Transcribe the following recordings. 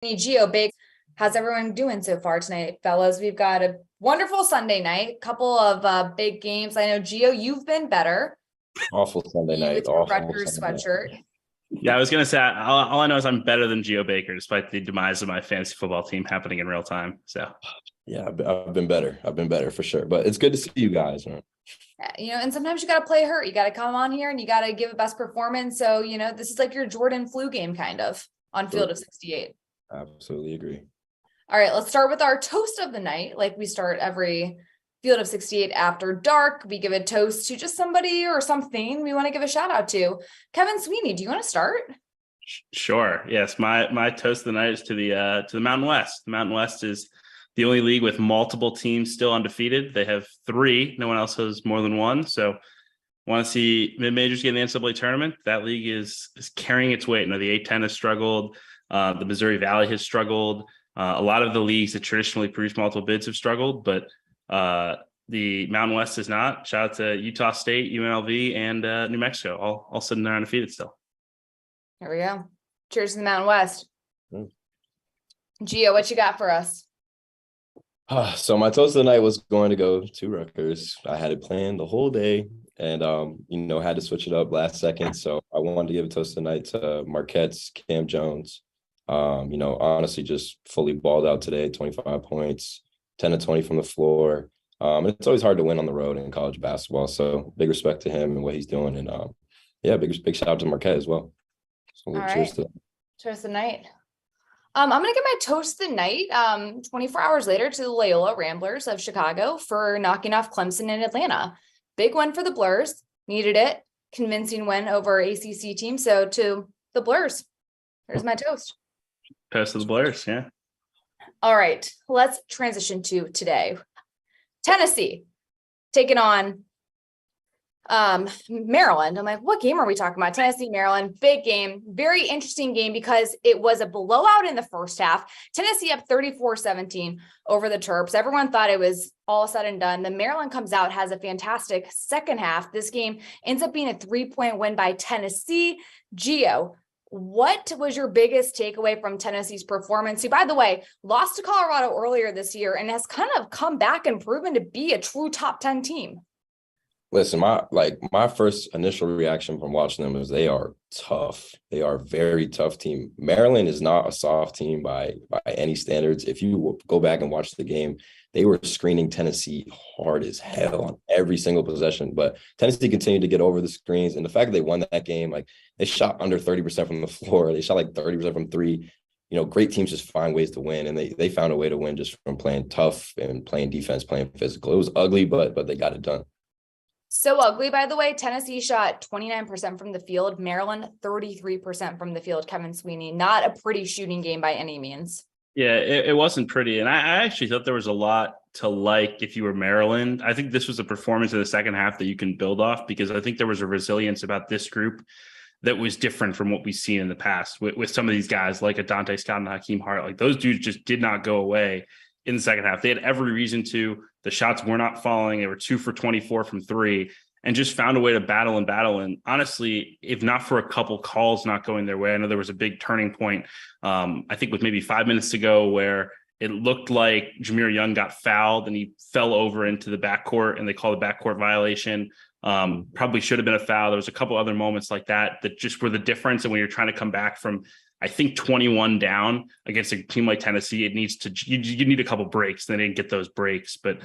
Geo Baker. How's everyone doing so far tonight, fellas? We've got a wonderful Sunday night, couple of big games. I know, Geo, you've been better. Awful Sunday You night. with your Awful Rutgers Sunday sweatshirt. night. Yeah, I was going to say, all I know is I'm better than Geo Baker, despite the demise of my fantasy football team happening in real time. So, Yeah, I've been better. I've been better for sure. But it's good to see you guys, man. And sometimes you got to play hurt. You got to come on here and you got to give a best performance. So, this is like your Jordan flu game kind of on Field of 68. Absolutely agree. All right, let's start with our toast of the night. Like we start every Field of 68 after dark. We give a toast to just somebody or something we want to give a shout out to. Kevin Sweeney, do you want to start? Sure. Yes, my toast of the night is to the Mountain West. The Mountain West is the only league with multiple teams still undefeated. They have 3. No one else has more than 1. So, want to see mid-majors get in the NCAA tournament. That league is carrying its weight. The A-10 has struggled. The Missouri Valley has struggled. A lot of the leagues that traditionally produce multiple bids have struggled, but the Mountain West is not. Shout out to Utah State, UNLV, and New Mexico, all sitting there undefeated still. There we go. Cheers to the Mountain West. Gio, what you got for us? So my toast of the night was going to go to Rutgers. I had it planned the whole day and, had to switch it up last second. So I wanted to give a toast of the night to Marquette's Cam Jones. Honestly, just fully balled out today, 25 points, 10 to 20 from the floor. It's always hard to win on the road in college basketball. So big respect to him and what he's doing. And big shout out to Marquette as well. So All cheers right. to that. Toast the night. I'm going to give my toast the night 24 hours later to the Loyola Ramblers of Chicago for knocking off Clemson in Atlanta. Big win for the Blurs. Needed it. Convincing win over ACC team. So to the Blurs, here's my toast. Toast to the Blurs, yeah. All right, let's transition to today. Tennessee taking on Maryland. I'm like, what game are we talking about? Tennessee, Maryland, big game, very interesting game because it was a blowout in the first half. Tennessee up 34-17 over the Terps. Everyone thought it was all said and done. The Maryland comes out, has a fantastic second half. This game ends up being a 3-point win by Tennessee. Geo, what was your biggest takeaway from Tennessee's performance? Who, by the way, lost to Colorado earlier this year and has kind of come back and proven to be a true top 10 team. Listen, my first initial reaction from watching them is they are tough. They are a very tough team. Maryland is not a soft team by any standards. If you go back and watch the game, they were screening Tennessee hard as hell on every single possession. But Tennessee continued to get over the screens. And the fact that they won that game, they shot under 30% from the floor. They shot 30% from 3. Great teams just find ways to win. And they found a way to win just from playing tough and playing defense, playing physical. It was ugly, but they got it done. So ugly, by the way. Tennessee shot 29% from the field. Maryland, 33% from the field. Kevin Sweeney, not a pretty shooting game by any means. Yeah, it wasn't pretty. And I actually thought there was a lot to like if you were Maryland. I think this was a performance in the second half that you can build off because I think there was a resilience about this group that was different from what we've seen in the past with some of these guys like a Dante Scott and Hakeem Hart. Those dudes just did not go away in the second half. They had every reason to. The shots were not falling. They were 2 for 24 from 3 and just found a way to battle. And honestly, if not for a couple calls not going their way, I know there was a big turning point. I think with maybe 5 minutes to go where it looked like Jameer Young got fouled and he fell over into the backcourt and they called a backcourt violation. Probably should have been a foul. There was a couple other moments like that just were the difference. And when you're trying to come back from, I think 21 down against a team like Tennessee, it needs to, you need a couple breaks. They didn't get those breaks, but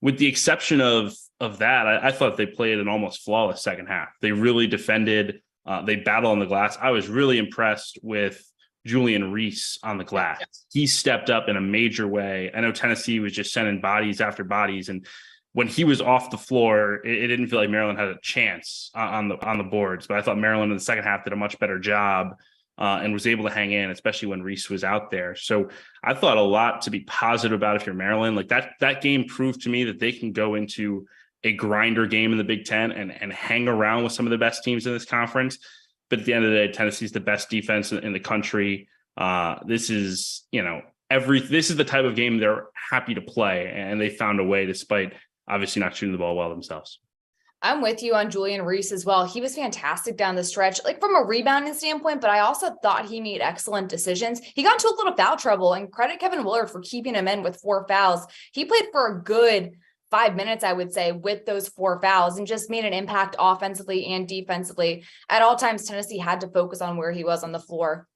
with the exception of that, I thought they played an almost flawless second half. They really defended, they battled on the glass. I was really impressed with Julian Reese on the glass. He stepped up in a major way. I know Tennessee was just sending bodies after bodies. And when he was off the floor, it didn't feel like Maryland had a chance on the boards, but I thought Maryland in the second half did a much better job. And was able to hang in, especially when Reese was out there. So I thought a lot to be positive about if you're Maryland. That game proved to me that they can go into a grinder game in the Big Ten and hang around with some of the best teams in this conference. But at the end of the day, Tennessee's the best defense in the country. This is the type of game they're happy to play, and they found a way despite obviously not shooting the ball well themselves. I'm with you on Julian Reese as well. He was fantastic down the stretch, like from a rebounding standpoint, but I also thought he made excellent decisions. He got into a little foul trouble, and credit Kevin Willard for keeping him in with 4 fouls. He played for a good 5 minutes, I would say, with those 4 fouls and just made an impact offensively and defensively. At all times, Tennessee had to focus on where he was on the floor.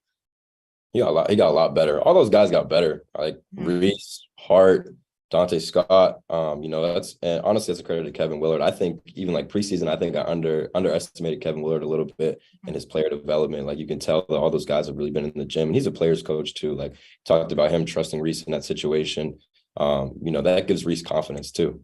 He got a lot better. All those guys got better. Like Reese, Hart, Dante Scott. And honestly, that's a credit to Kevin Willard. I think even like preseason, I think I underestimated Kevin Willard a little bit in his player development. Like you can tell that all those guys have really been in the gym, and he's a player's coach too. Like talked about him trusting Reese in that situation. That gives Reese confidence too.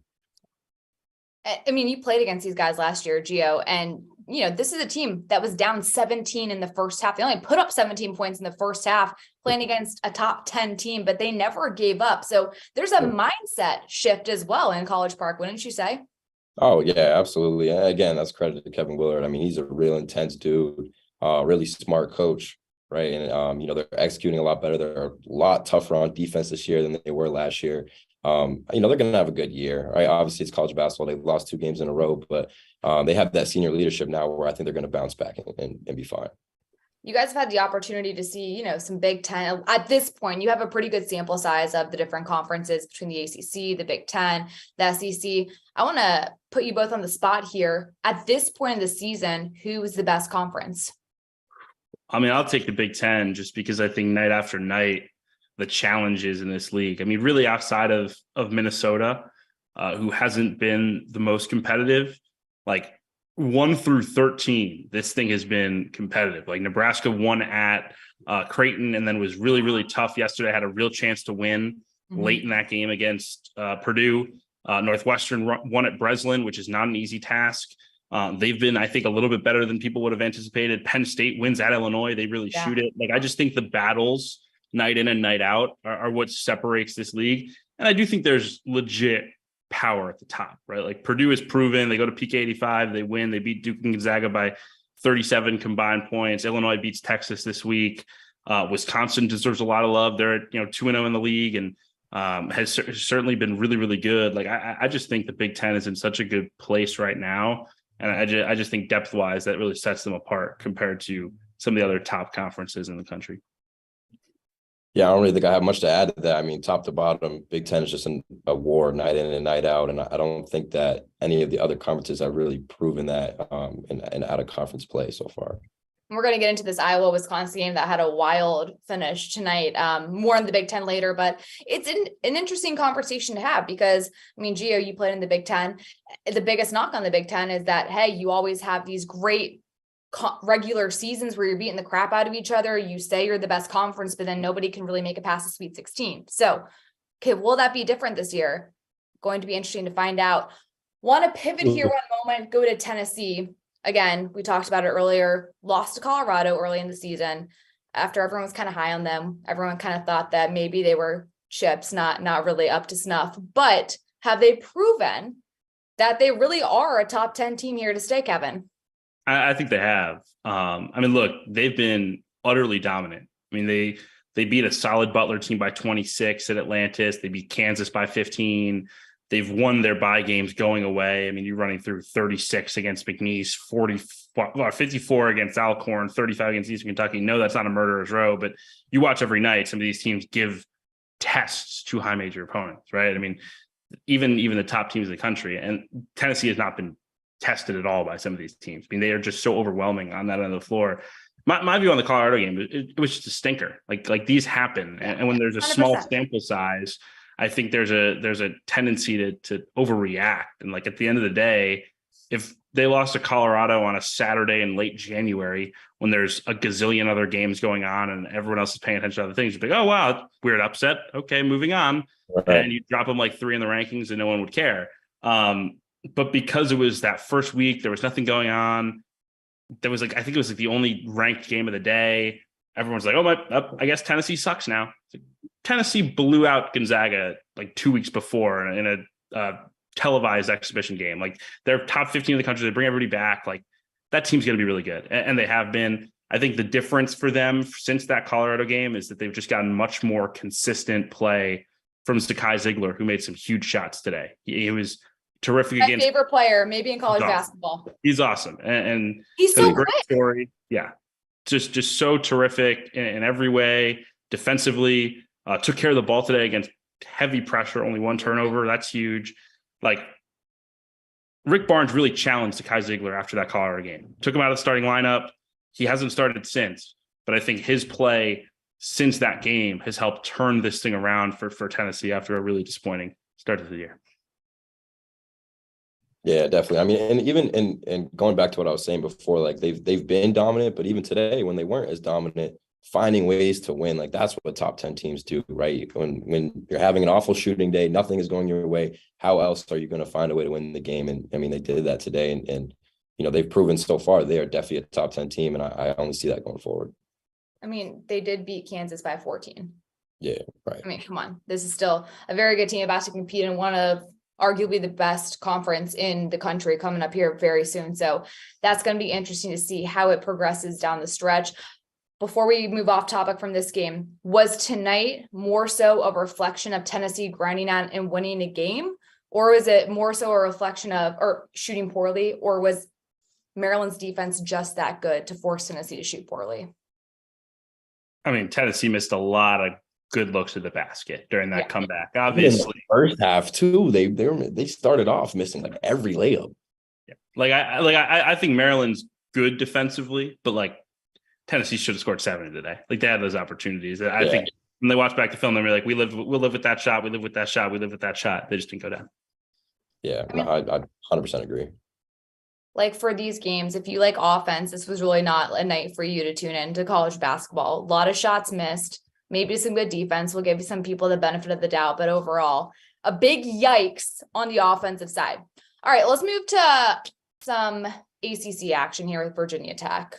I mean, you played against these guys last year, Geo, and this is a team that was down 17 in the first half. They only put up 17 points in the first half playing against a top 10 team, but they never gave up. So there's a mindset shift as well in College Park, wouldn't you say? Oh, yeah, absolutely. And again, that's credit to Kevin Willard. I mean, he's a real intense dude, really smart coach, right? And, they're executing a lot better. They're a lot tougher on defense this year than they were last year. They're going to have a good year, right? Obviously, it's college basketball. They lost 2 games in a row, but they have that senior leadership now where I think they're going to bounce back and be fine. You guys have had the opportunity to see, some Big Ten. At this point, you have a pretty good sample size of the different conferences between the ACC, the Big Ten, the SEC. I want to put you both on the spot here. At this point in the season, who is the best conference? I mean, I'll take the Big Ten just because I think night after night, the challenges in this league. I mean, really outside of Minnesota, who hasn't been the most competitive, like 1 through 13, this thing has been competitive. Like Nebraska won at Creighton and then was really, really tough yesterday, had a real chance to win late in that game against Purdue. Northwestern won at Breslin, which is not an easy task. They've been, I think, a little bit better than people would have anticipated. Penn State wins at Illinois. They really shoot it. Like, I just think the battles night in and night out are what separates this league. And I do think there's legit power at the top, right? Like Purdue is proven. They go to PK 85, they win. They beat Duke and Gonzaga by 37 combined points. Illinois beats Texas this week. Wisconsin deserves a lot of love. They're at 2-0 in the league and has certainly been really, really good. Like I just think the Big Ten is in such a good place right now. And I just think depth wise, that really sets them apart compared to some of the other top conferences in the country. Yeah, I don't really think I have much to add to that. I mean, top to bottom, Big Ten is just a war night in and night out. And I don't think that any of the other conferences have really proven that in out of conference play so far. We're going to get into this Iowa-Wisconsin game that had a wild finish tonight. More on the Big Ten later, but it's an interesting conversation to have because, I mean, Geo, you played in the Big Ten. The biggest knock on the Big Ten is that, hey, you always have these great regular seasons where you're beating the crap out of each other. You say you're the best conference, but then nobody can really make it past the Sweet 16. So, okay, will that be different this year? Going to be interesting to find out. Want to pivot here one moment, go to Tennessee. Again, we talked about it earlier, lost to Colorado early in the season after everyone was kind of high on them. Everyone kind of thought that maybe they were chips, not really up to snuff. But have they proven that they really are a top 10 team here to stay, Kevin? I think they have. I mean, look, they've been utterly dominant. I mean, they beat a solid Butler team by 26 at Atlantis. They beat Kansas by 15. They've won their bye games going away. I mean, you're running through 36 against McNeese, 54 against Alcorn, 35 against Eastern Kentucky. No, that's not a murderer's row, but you watch every night. Some of these teams give tests to high major opponents, right? I mean, even the top teams in the country, and Tennessee has not been tested at all by some of these teams. I mean, they are just so overwhelming on that end of the floor. My view on the Colorado game, it was just a stinker. Like these happen, and when there's a 100%. Small sample size, I think there's a tendency to overreact. And like at the end of the day, if they lost to Colorado on a Saturday in late January when there's a gazillion other games going on and everyone else is paying attention to other things, you'd be like, oh wow, weird upset. Okay, moving on. Right. And you drop them like 3 in the rankings and no one would care. But because it was that first week, there was nothing going on. There was I think it was the only ranked game of the day. Everyone's like, I guess Tennessee sucks now. Tennessee blew out Gonzaga like 2 weeks before in a televised exhibition game. Like they're top 15 in the country. They bring everybody back. Like that team's going to be really good. And they have been. I think the difference for them since that Colorado game is that they've just gotten much more consistent play from Zakai Ziegler, who made some huge shots today. He was terrific My against. favorite player, maybe in college He's awesome. basketball. He's awesome. And He's has so a great quick. story. Yeah. Just so terrific in every way. Defensively, took care of the ball today against heavy pressure, only one turnover. That's huge. Like, Rick Barnes really challenged Kai Ziegler after that Colorado game. Took him out of the starting lineup. He hasn't started since, but I think his play since that game has helped turn this thing around for Tennessee after a really disappointing start of the year. Yeah, definitely. I mean, and even and going back to what I was saying before, like they've been dominant, but even today when they weren't as dominant, finding ways to win, like that's what top 10 teams do, right? When you're having an awful shooting day, nothing is going your way, how else are you going to find a way to win the game? And I mean, they did that today, and you know, they've proven so far they are definitely a top 10 team, and I only see that going forward. I mean, they did beat Kansas by 14. Yeah, right. I mean, come on. This is still a very good team about to compete in one of arguably the best conference in the country coming up here very soon. So that's going to be interesting to see how it progresses down the stretch. Before we move off topic from this game, was tonight more so a reflection of Tennessee grinding on and winning a game? Or was it more so a reflection of or shooting poorly? Or was Maryland's defense just that good to force Tennessee to shoot poorly? I mean, Tennessee missed a lot of good looks at the basket during that comeback. Obviously, in the first half too, they started off missing like every layup. Yeah. I think Maryland's good defensively, but like Tennessee should have scored 7 today. Like they had those opportunities. I think when they watch back the film, they'll be like, we'll live with that shot. We live with that shot. We live with that shot. They just didn't go down. Yeah, I 100% agree. Like for these games, if you like offense, this was really not a night for you to tune in to college basketball. A lot of shots missed, maybe some good defense. We'll give you some people the benefit of the doubt, but overall, a big yikes on the offensive side. All right, let's move to some ACC action here with Virginia Tech.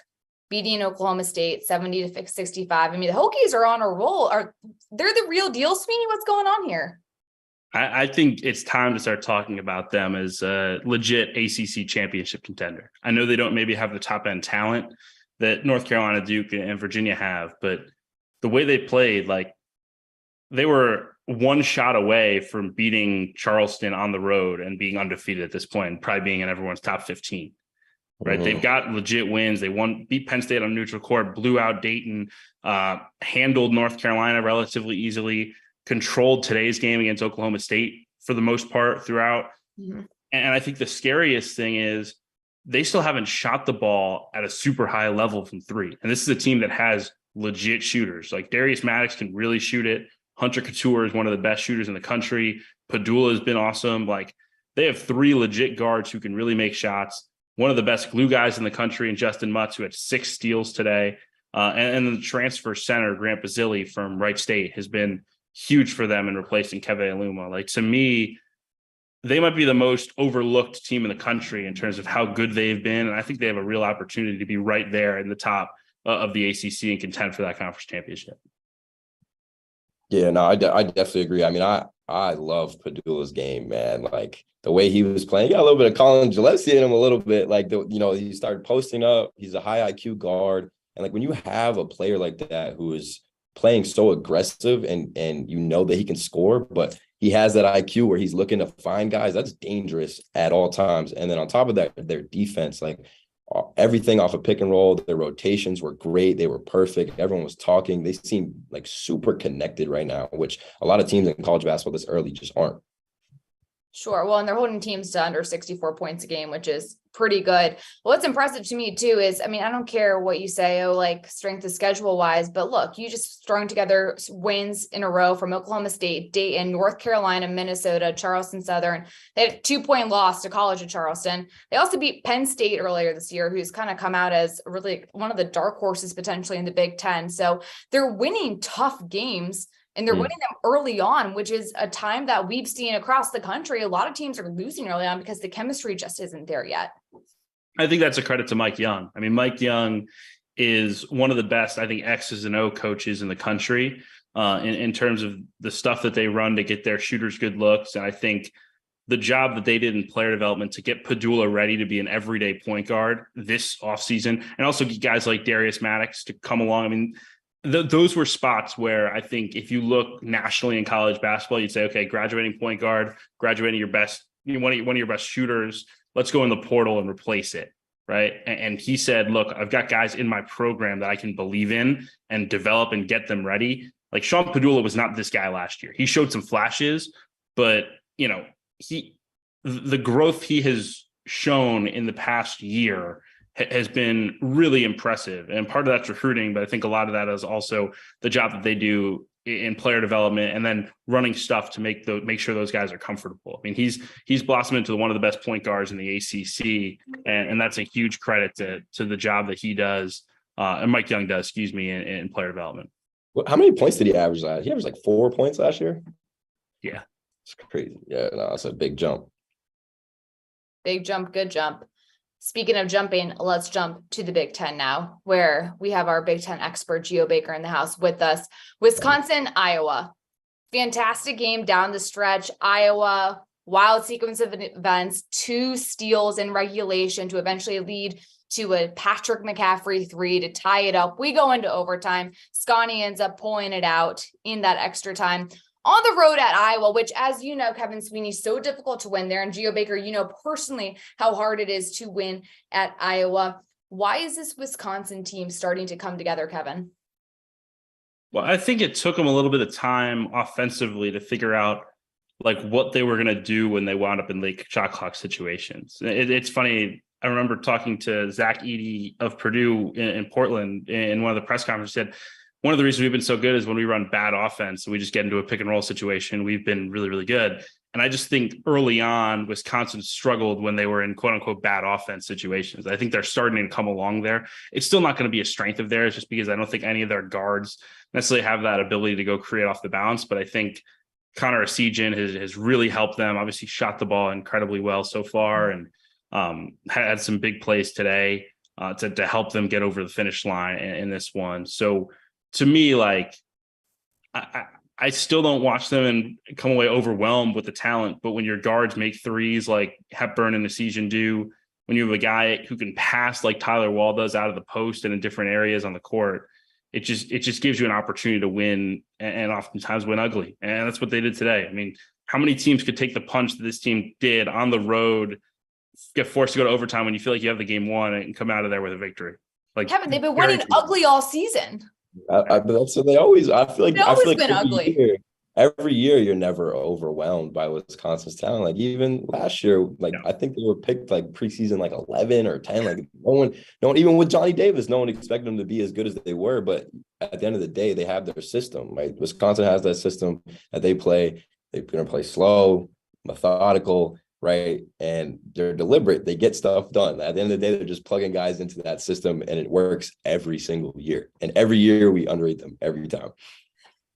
Beating Oklahoma State 70-65. I mean, the Hokies are on a roll. They're the real deal, Sweeney? What's going on here? I think it's time to start talking about them as a legit ACC championship contender. I know they don't maybe have the top end talent that North Carolina, Duke, and Virginia have, but the way they played, like they were one shot away from beating Charleston on the road and being undefeated at this point, and probably being in everyone's top 15. Right. Mm-hmm. They've got legit wins. They beat Penn State on neutral court, blew out Dayton, handled North Carolina relatively easily, controlled today's game against Oklahoma State for the most part throughout. Mm-hmm. And I think the scariest thing is they still haven't shot the ball at a super high level from three. And this is a team that has legit shooters. Like Darius Maddox can really shoot it. Hunter Couture is one of the best shooters in the country. Padula has been awesome. Like they have 3 legit guards who can really make shots. One of the best glue guys in the country, and Justin Mutz, who had 6 steals today. And the transfer center, Grant Basile from Wright State, has been huge for them in replacing Keve Aluma. Like, to me, they might be the most overlooked team in the country in terms of how good they've been. And I think they have a real opportunity to be right there in the top of the ACC and contend for that conference championship. Yeah, no, I definitely agree. I mean, I love Padula's game, man. Like the way he was playing, he got a little bit of Colin Gillespie in him a little bit. Like, he started posting up. He's a high IQ guard. And like when you have a player like that who is playing so aggressive and you know that he can score, but he has that IQ where he's looking to find guys, that's dangerous at all times. And then on top of that, their defense, like everything off of pick and roll, their rotations were great. They were perfect. Everyone was talking. They seem like super connected right now, which a lot of teams in college basketball this early just aren't. Sure. Well, and they're holding teams to under 64 points a game, which is pretty good. What's impressive to me too is, I mean, I don't care what you say, like strength of schedule wise, but look, you just strung together wins in a row from Oklahoma State, Dayton, North Carolina, Minnesota, Charleston Southern. They had a 2-point loss to College of Charleston. They also beat Penn State earlier this year, who's kind of come out as really one of the dark horses potentially in the Big Ten. So they're winning tough games. And they're winning them early on, which is a time that we've seen across the country. A lot of teams are losing early on because the chemistry just isn't there yet. I think that's a credit to Mike Young. I mean, Mike Young is one of the best, I think, X's and O coaches in the country in terms of the stuff that they run to get their shooters good looks. And I think the job that they did in player development to get Padula ready to be an everyday point guard this offseason, and also get guys like Darius Maddox to come along. I mean, those were spots where I think if you look nationally in college basketball, you'd say, okay, graduating point guard, graduating your best, one of your best shooters. Let's go in the portal and replace it. Right. And he said, look, I've got guys in my program that I can believe in and develop and get them ready. Like Sean Padula was not this guy last year. He showed some flashes, but the growth he has shown in the past year has been really impressive. And part of that's recruiting, but I think a lot of that is also the job that they do in player development and then running stuff to make sure those guys are comfortable. I mean, he's blossomed into one of the best point guards in the ACC, and that's a huge credit to the job that he does, and Mike Young does, in player development. How many points did he average last? He averaged like 4 points last year. Yeah, it's crazy. Yeah, no, it's a big jump. Big jump, good jump. Speaking of jumping, let's jump to the Big Ten now, where we have our Big Ten expert, Geo Baker, in the house with us. Wisconsin, Iowa. Fantastic game down the stretch. Iowa, wild sequence of events, 2 steals in regulation to eventually lead to a Patrick McCaffrey 3 to tie it up. We go into overtime. Scotty ends up pulling it out in that extra time. On the road at Iowa, which, as you know, Kevin Sweeney, so difficult to win there. And Geo Baker, you know personally how hard it is to win at Iowa. Why is this Wisconsin team starting to come together, Kevin? Well, I think it took them a little bit of time offensively to figure out like what they were going to do when they wound up in late shot clock situations. It's funny. I remember talking to Zach Edey of Purdue in Portland in one of the press conferences. Said, one of the reasons we've been so good is when we run bad offense, we just get into a pick and roll situation. We've been really, really good. And I just think early on, Wisconsin struggled when they were in quote unquote bad offense situations. I think they're starting to come along there. It's still not going to be a strength of theirs just because I don't think any of their guards necessarily have that ability to go create off the bounce. But I think Connor Essegian has really helped them. Obviously shot the ball incredibly well so far and had some big plays today to help them get over the finish line in this one. So to me, like, I still don't watch them and come away overwhelmed with the talent. But when your guards make threes like Hepburn and Essegian do, when you have a guy who can pass like Tyler Wahl does out of the post and in different areas on the court, it just gives you an opportunity to win and oftentimes win ugly. And that's what they did today. I mean, how many teams could take the punch that this team did on the road, get forced to go to overtime when you feel like you have the game won and come out of there with a victory? Like, Kevin, they've been winning ugly all season. That's what they always. I feel like been ugly. Every year you're never overwhelmed by Wisconsin's talent. Like even last year, I think they were picked like preseason like 11 or 10. Like no one, even with Johnny Davis, no one expected them to be as good as they were. But at the end of the day, they have their system. Right, Wisconsin has that system that they play. They're going to play slow, methodical. Right. And they're deliberate. They get stuff done. At the end of the day, they're just plugging guys into that system and it works every single year. And every year we underrate them every time.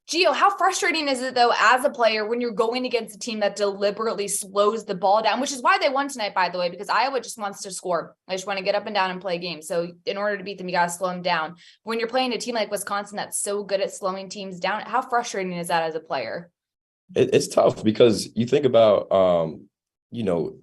Geo, how frustrating is it though, as a player, when you're going against a team that deliberately slows the ball down, which is why they won tonight, by the way, because Iowa just wants to score. They just want to get up and down and play games. So in order to beat them, you got to slow them down. When you're playing a team like Wisconsin, that's so good at slowing teams down, how frustrating is that as a player? It's tough because you think about,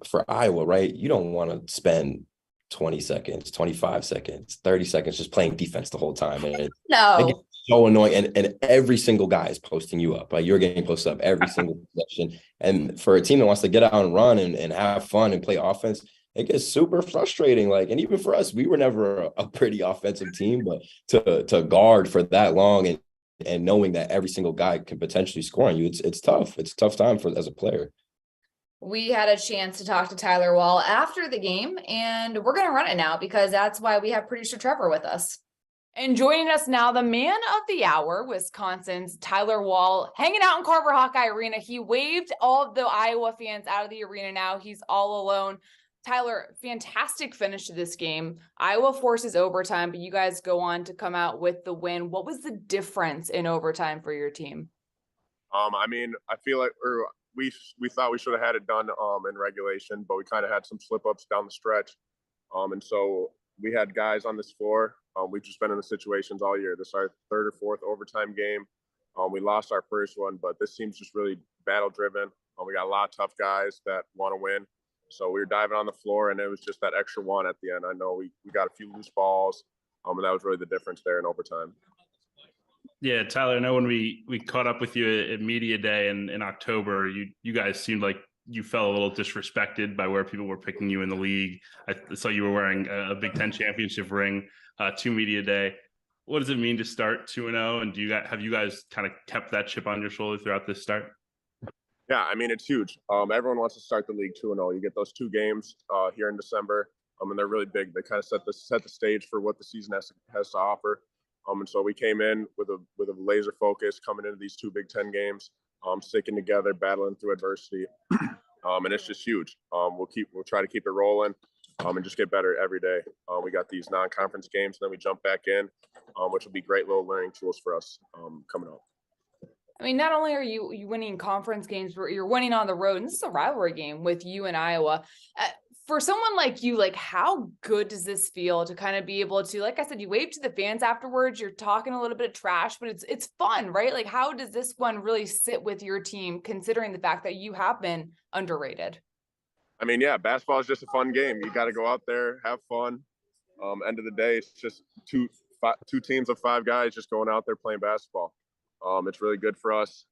for Iowa, right? You don't want to spend 20 seconds, 25 seconds, 30 seconds just playing defense the whole time. And it gets so annoying. And every single guy is posting you up. Like you're getting posted up every single possession. And for a team that wants to get out and run and have fun and play offense, it gets super frustrating. Like, and even for us, we were never a pretty offensive team, but to guard for that long and knowing that every single guy can potentially score on you, it's tough. It's a tough time as a player. We had a chance to talk to Tyler Wahl after the game, and we're going to run it now because that's why we have producer Trevor with us. And joining us now, the man of the hour, Wisconsin's Tyler Wahl, hanging out in Carver Hawkeye Arena. He waved all of the Iowa fans out of the arena now. He's all alone. Tyler, fantastic finish to this game. Iowa forces overtime, but you guys go on to come out with the win. What was the difference in overtime for your team? I feel like we thought we should have had it done in regulation, but we kind of had some slip-ups down the stretch. And so we had guys on this floor. We've just been in the situations all year. This is our third or fourth overtime game. We lost our first one, but this team's just really battle-driven. We got a lot of tough guys that want to win. So we were diving on the floor, and it was just that extra one at the end. I know we got a few loose balls, and that was really the difference there in overtime. Yeah, Tyler, I know when we caught up with you at Media Day in October, you guys seemed like you felt a little disrespected by where people were picking you in the league. I saw you were wearing a Big Ten championship ring to media day. What does it mean to start 2-0? And have you guys kind of kept that chip on your shoulder throughout this start? Yeah, I mean, it's huge. Everyone wants to start the league 2-0. You get those 2 games here in December, and they're really big. They kind of set the stage for what the season has to offer. And so we came in with a laser focus coming into these 2 Big Ten games, sticking together, battling through adversity, and it's just huge. We'll try to keep it rolling, and just get better every day. We got these non-conference games, and then we jump back in, which will be great little learning tools for us coming up. I mean, not only are you winning conference games, but you're winning on the road. And this is a rivalry game with you and Iowa. For someone like you, like, how good does this feel to kind of be able to, like I said, you wave to the fans afterwards, you're talking a little bit of trash, but it's fun, right? Like, how does this one really sit with your team, considering the fact that you have been underrated? I mean, yeah, basketball is just a fun game. You got to go out there, have fun. End of the day, it's just two teams of 5 guys just going out there playing basketball. It's really good for us,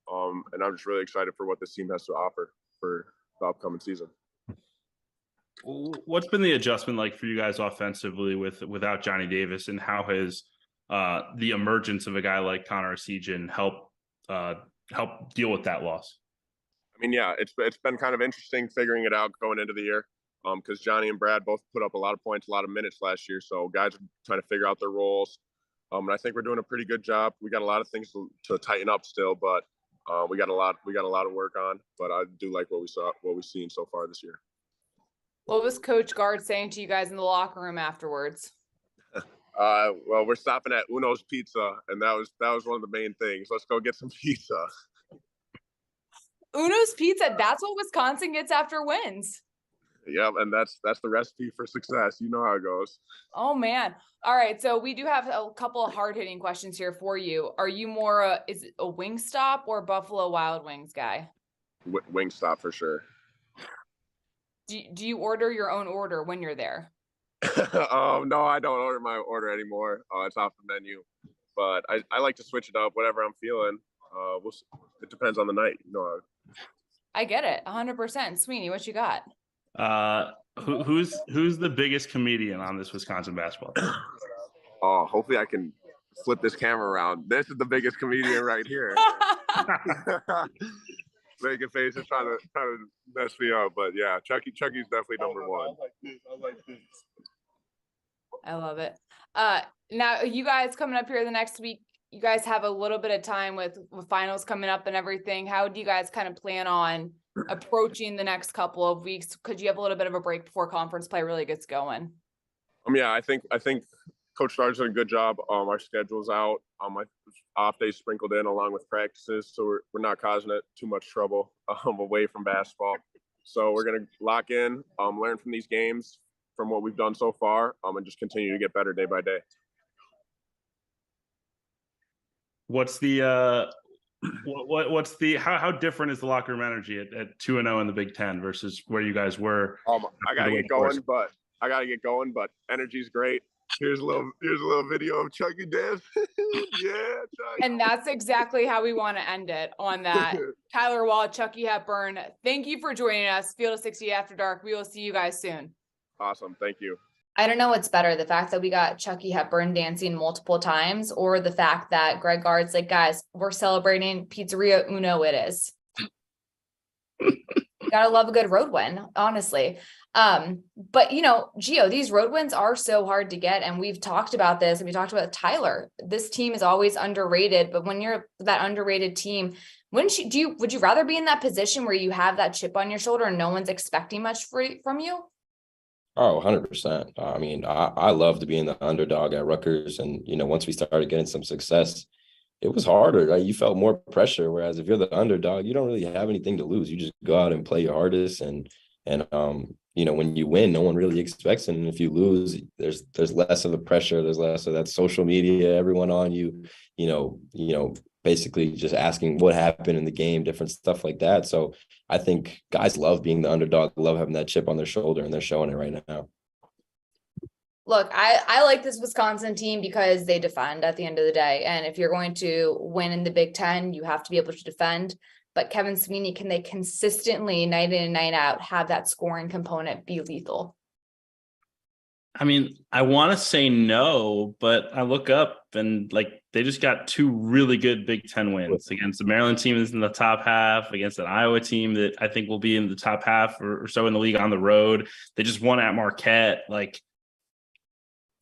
and I'm just really excited for what this team has to offer for the upcoming season. What's been the adjustment like for you guys offensively without Johnny Davis, and how has the emergence of a guy like Connor Essegian help deal with that loss? I mean, yeah, it's been kind of interesting figuring it out going into the year, because Johnny and Brad both put up a lot of points, a lot of minutes last year, so guys are trying to figure out their roles. And I think we're doing a pretty good job. We got a lot of things to tighten up still, but we got a lot of work on. But I do like what we've seen so far this year. What was Coach Gard saying to you guys in the locker room afterwards? Well, we're stopping at Uno's Pizza, and that was one of the main things. Let's go get some pizza. Uno's Pizza, that's what Wisconsin gets after wins. Yeah, and that's the recipe for success. You know how it goes. Oh, man. All right, so we do have a couple of hard-hitting questions here for you. Are you more is it a Wingstop or Buffalo Wild Wings guy? Wingstop for sure. Do you order your own order when you're there? No, I don't order my order anymore. It's off the menu. But I like to switch it up, whatever I'm feeling. It depends on the night. You know. I get it, 100%. Sweeney, what you got? Who's the biggest comedian on this Wisconsin basketball team? Oh, hopefully I can flip this camera around. This is the biggest comedian right here. Making faces trying to mess me up, but yeah, Chucky's definitely number 1. I like this. I love it. Now you guys coming up here the next week, you guys have a little bit of time with finals coming up and everything. How do you guys kind of plan on approaching the next couple of weeks? Could you have a little bit of a break before conference play really gets going? Yeah, I think Coach Starr's done a good job. Our schedule's out. My off days sprinkled in along with practices, so we're not causing it too much trouble away from basketball. So we're gonna lock in, learn from these games, from what we've done so far, and just continue to get better day by day. What's the how different is the locker room energy at 2-0 in the Big Ten versus where you guys were? I gotta get going, but energy's great. Here's a little video of Chucky dance. Yeah, Chucky. And that's exactly how we want to end it, on that. Tyler Wahl, Chucky Hepburn, thank you for joining us. Field of 60 After Dark. We will see you guys soon. Awesome. Thank you. I don't know what's better, the fact that we got Chucky Hepburn dancing multiple times, or the fact that Greg Gard's like, guys, we're celebrating Pizzeria Uno. It is. You gotta love a good road win, honestly. But Geo, these road wins are so hard to get, and we've talked about this, and we talked about Tyler. This team is always underrated, but when you're that underrated team, would you rather be in that position where you have that chip on your shoulder and no one's expecting much from you? Oh, 100%. I mean, I love to be in the underdog at Rutgers. And, once we started getting some success, it was harder. Right? You felt more pressure. Whereas if you're the underdog, you don't really have anything to lose. You just go out and play your hardest. And when you win, no one really expects it. And if you lose, there's less of the pressure. There's less of that social media, everyone on you, basically just asking what happened in the game, different stuff like that. So I think guys love being the underdog, love having that chip on their shoulder, and they're showing it right now. Look, I like this Wisconsin team because they defend at the end of the day. And if you're going to win in the Big Ten, you have to be able to defend. but Kevin Sweeney, can they consistently night in and night out have that scoring component be lethal? I mean, I want to say no, but I look up and like they just got two really good Big Ten wins against the Maryland team that's in the top half, against an Iowa team that I think will be in the top half or so in the league on the road. They just won at Marquette. Like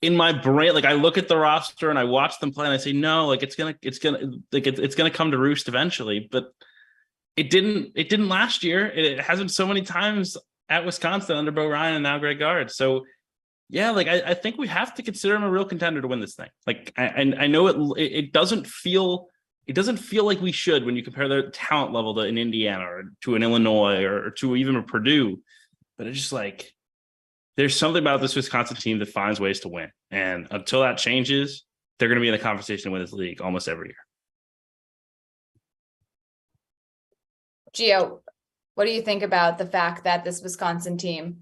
in my brain, like I look at the roster and I watch them play and I say, no, like it's gonna come to roost eventually. But it didn't last year. It hasn't so many times at Wisconsin under Bo Ryan and now Greg Gard. So yeah, like I think we have to consider him a real contender to win this thing. Like I know it doesn't feel like we should when you compare their talent level to an Indiana or to an Illinois or to even a Purdue, but it's just like there's something about this Wisconsin team that finds ways to win, and until that changes, they're going to be in the conversation to win this league almost every year. Geo, what do you think about the fact that this Wisconsin team?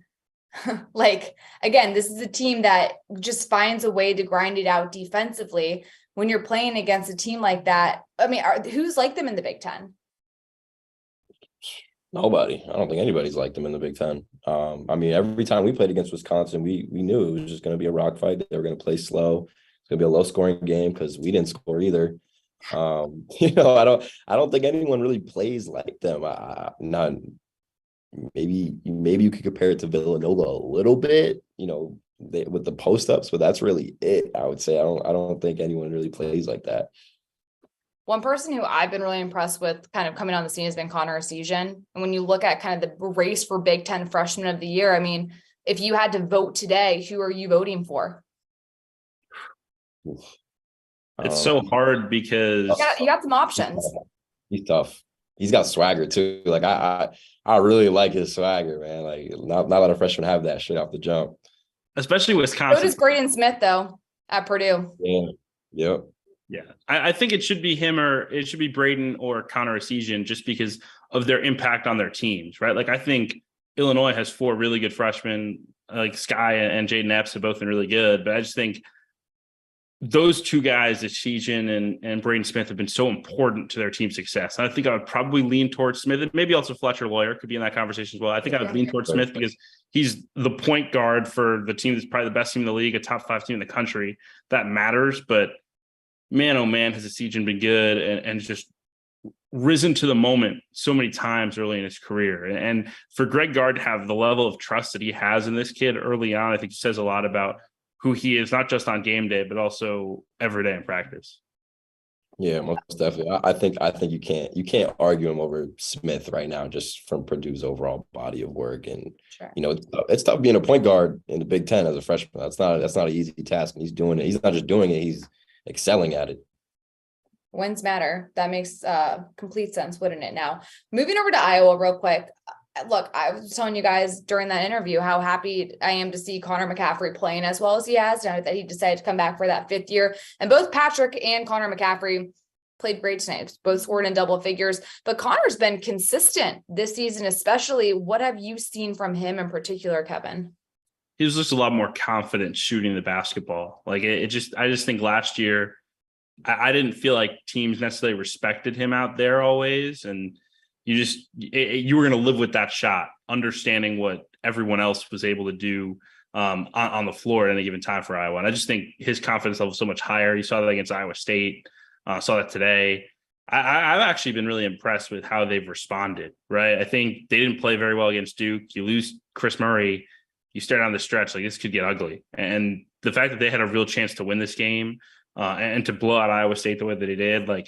Like, again, this is a team that just finds a way to grind it out defensively when you're playing against a team like that. I mean, who's like them in the Big Ten? Nobody. I don't think anybody's like them in the Big Ten. I mean, every time we played against Wisconsin, we knew it was just going to be a rock fight. They were going to play slow. It's going to be a low scoring game because we didn't score either. I don't think anyone really plays like them. None. Maybe you could compare it to Villanova a little bit, with the post ups, but that's really it. I would say I don't think anyone really plays like that. One person who I've been really impressed with kind of coming on the scene has been Connor Essegian. And when you look at kind of the race for Big Ten Freshman of the Year, I mean, if you had to vote today, who are you voting for? It's so hard because you got some options. He's tough. He's got swagger too. Like I really like his swagger, man. Like not a lot of freshmen have that shit off the jump. Especially Wisconsin. So does Braden Smith though at Purdue. Yeah. Yep. Yeah. I think it should be him or it should be Braden or Connor Essegian just because of their impact on their teams, right? Like I think Illinois has 4 really good freshmen, like Sky and Jaden Epps have both been really good, but I just think those two guys, Essegian and Braden Smith, have been so important to their team success. And I think I would probably lean towards Smith, and maybe also Fletcher Lawyer could be in that conversation as well. I think I would lean towards Smith because he's the point guard for the team that's probably the best team in the league, a top 5 team in the country. That matters. But man, oh man, has Essegian been good and just risen to the moment so many times early in his career. And for Greg Gard to have the level of trust that he has in this kid early on, I think says a lot about who he is, not just on game day, but also every day in practice. Yeah, most definitely. I think you can't argue him over Smith right now, just from Purdue's overall body of work. And sure. It's tough being a point guard in the Big Ten as a freshman. That's not an easy task. And he's doing it. He's not just doing it, he's excelling at it. Wins matter. That makes complete sense, wouldn't it? Now, moving over to Iowa real quick. Look, I was telling you guys during that interview how happy I am to see Connor McCaffrey playing as well as he has, and that he decided to come back for that 5th year. And both Patrick and Connor McCaffrey played great tonight, both scored in double figures. But Connor's been consistent this season, especially. What have you seen from him in particular, Kevin? He was just a lot more confident shooting the basketball. Like I just think last year, I didn't feel like teams necessarily respected him out there always, and you were going to live with that shot, understanding what everyone else was able to do on the floor at any given time for Iowa. And I just think his confidence level is so much higher. You saw that against Iowa State, saw that today. I've actually been really impressed with how they've responded, right? I think they didn't play very well against Duke. You lose Chris Murray, you start on the stretch, like this could get ugly. And the fact that they had a real chance to win this game, and to blow out Iowa State the way that he did, like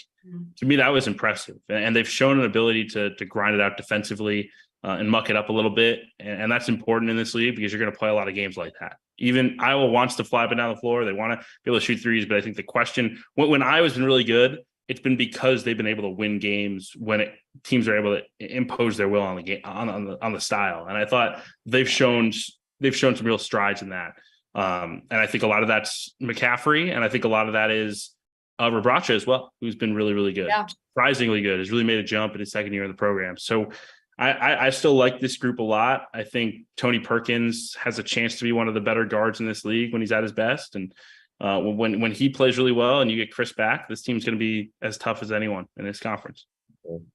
to me, that was impressive. And they've shown an ability to grind it out defensively and muck it up a little bit. And that's important in this league because you're going to play a lot of games like that. Even Iowa wants to fly up and down the floor. They want to be able to shoot threes. But I think the question, when Iowa's been really good, it's been because they've been able to win games when teams are able to impose their will on the game, on the style. And I thought they've shown some real strides in that. And I think a lot of that's McCaffrey, and I think a lot of that is Rebraca as well, who's been really, really good, surprisingly good, has really made a jump in his 2nd year in the program. So I still like this group a lot. I think Tony Perkins has a chance to be one of the better guards in this league when he's at his best. And when he plays really well and you get Chris back, this team's going to be as tough as anyone in this conference.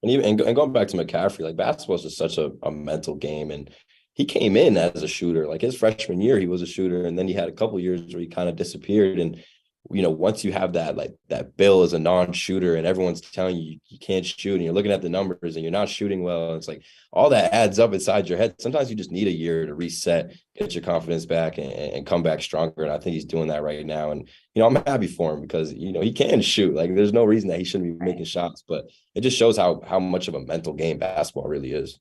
And going back to McCaffrey, like basketball is just such a mental game, and he came in as a shooter. Like his freshman year, he was a shooter, and then he had a couple years where he kind of disappeared. And once you have that, like that bill as a non-shooter, and everyone's telling you can't shoot, and you're looking at the numbers and you're not shooting well, it's like all that adds up inside your head. Sometimes you just need a year to reset, get your confidence back, and come back stronger. And I think he's doing that right now. And I'm happy for him because he can shoot. Like there's no reason that he shouldn't be making shots, but it just shows how much of a mental game basketball really is.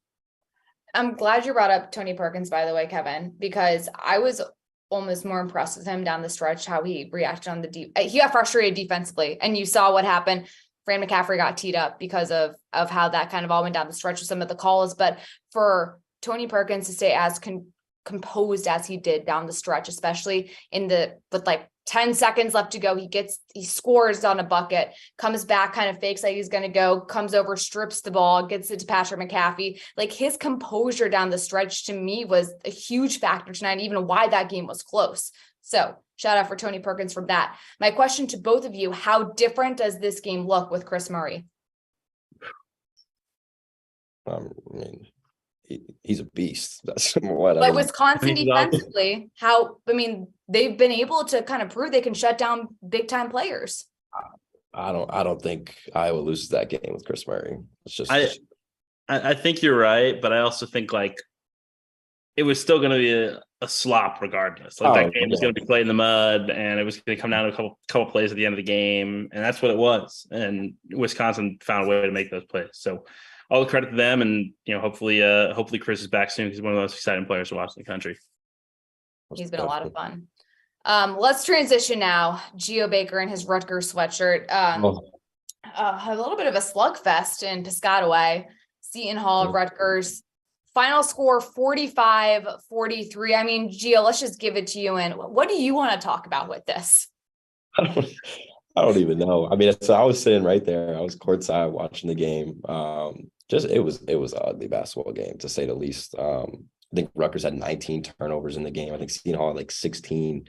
I'm glad you brought up Tony Perkins, by the way, Kevin, because I was almost more impressed with him down the stretch, how he reacted on he got frustrated defensively, and you saw what happened. Fran McCaffrey got teed up because of how that kind of all went down the stretch with some of the calls. But for Tony Perkins to stay as composed as he did down the stretch, especially with like 10 seconds left to go, he scores on a bucket, comes back, kind of fakes like he's going to go, comes over, strips the ball, gets it to Patrick McAfee. Like his composure down the stretch to me was a huge factor tonight, even why that game was close. So shout out for Tony Perkins from that. My question to both of you, how different does this game look with Chris Murray? He's a beast. That's what. But Wisconsin defensively, they've been able to kind of prove they can shut down big time players. I don't think Iowa loses that game with Chris Murray. It's just I think you're right, but I also think like it was still going to be a slop regardless. Like that game was going to be played in the mud, and it was going to come down to a couple plays at the end of the game, and that's what it was. And Wisconsin found a way to make those plays. So all the credit to them, and hopefully Chris is back soon. He's one of the most exciting players to watch in the country. He's been a lot of fun. Let's transition now. Geo Baker in his Rutgers sweatshirt. A little bit of a slugfest in Piscataway. Seton Hall-Rutgers. Final score 45-43. I mean, Geo, let's just give it to you. And what do you want to talk about with this? I don't even know. I mean, so I was sitting right there. I was courtside watching the game. It was an ugly basketball game, to say the least. I think Rutgers had 19 turnovers in the game. I think Seton Hall had like 16.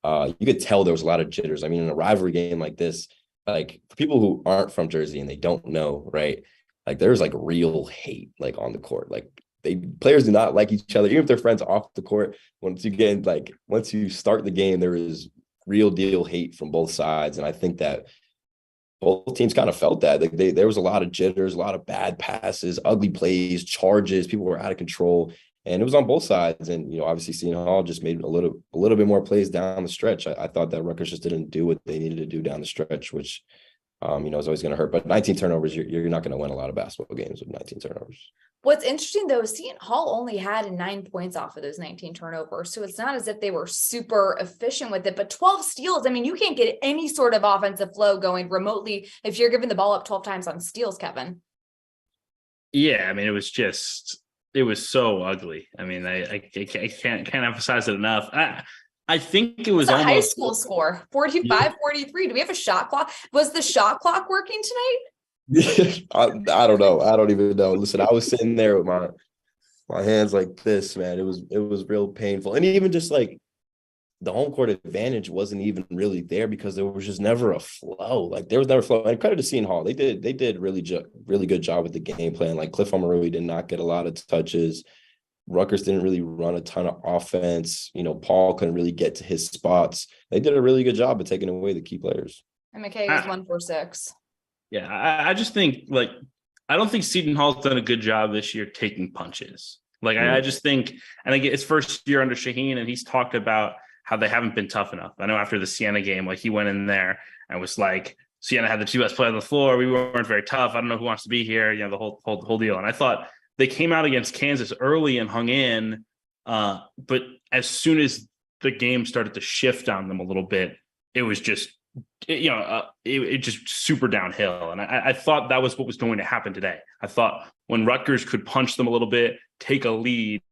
You could tell there was a lot of jitters. I mean, in a rivalry game like this, like for people who aren't from Jersey and they don't know, right? Like there's like real hate like on the court. Like players do not like each other, even if they're friends off the court. Once you start the game, there is real deal hate from both sides. And I think that both teams kind of felt that. Like there was a lot of jitters, a lot of bad passes, ugly plays, charges. People were out of control, and it was on both sides. And obviously, Seton Hall just made a little bit more plays down the stretch. I thought that Rutgers just didn't do what they needed to do down the stretch, which is always going to hurt. But 19 turnovers, you're not going to win a lot of basketball games with 19 turnovers. What's interesting, though, is Seton Hall only had 9 points off of those 19 turnovers. So it's not as if they were super efficient with it, but 12 steals. I mean, you can't get any sort of offensive flow going remotely if you're giving the ball up 12 times on steals, Kevin. Yeah, I mean, it was so ugly. I mean, I can't emphasize it enough. I think it was almost a high school score, 45-43. Do we have a shot clock? Was the shot clock working tonight? I don't know. I don't even know. Listen, I was sitting there with my hands like this, man. It was real painful. And even just like the home court advantage wasn't even really there because there was just never a flow. Like there was never flow. And credit to Seton Hall. They did really good job with the game plan. Like Cliff Omarui did not get a lot of touches. Rutgers didn't really run a ton of offense. Paul couldn't really get to his spots. They did a really good job of taking away the key players. And McKay was 1 for 6. Yeah, I just think I don't think Seton Hall's done a good job this year taking punches. I just think, and again, it's first year under Shaheen, and he's talked about how they haven't been tough enough. I know after the Siena game, he went in there and was like, Siena had the 2 best players on the floor. We weren't very tough. I don't know who wants to be here. The whole deal. And I thought they came out against Kansas early and hung in, but as soon as the game started to shift on them a little bit, it was just. It just super downhill. And I thought that was what was going to happen today. I thought when Rutgers could punch them a little bit, take a lead,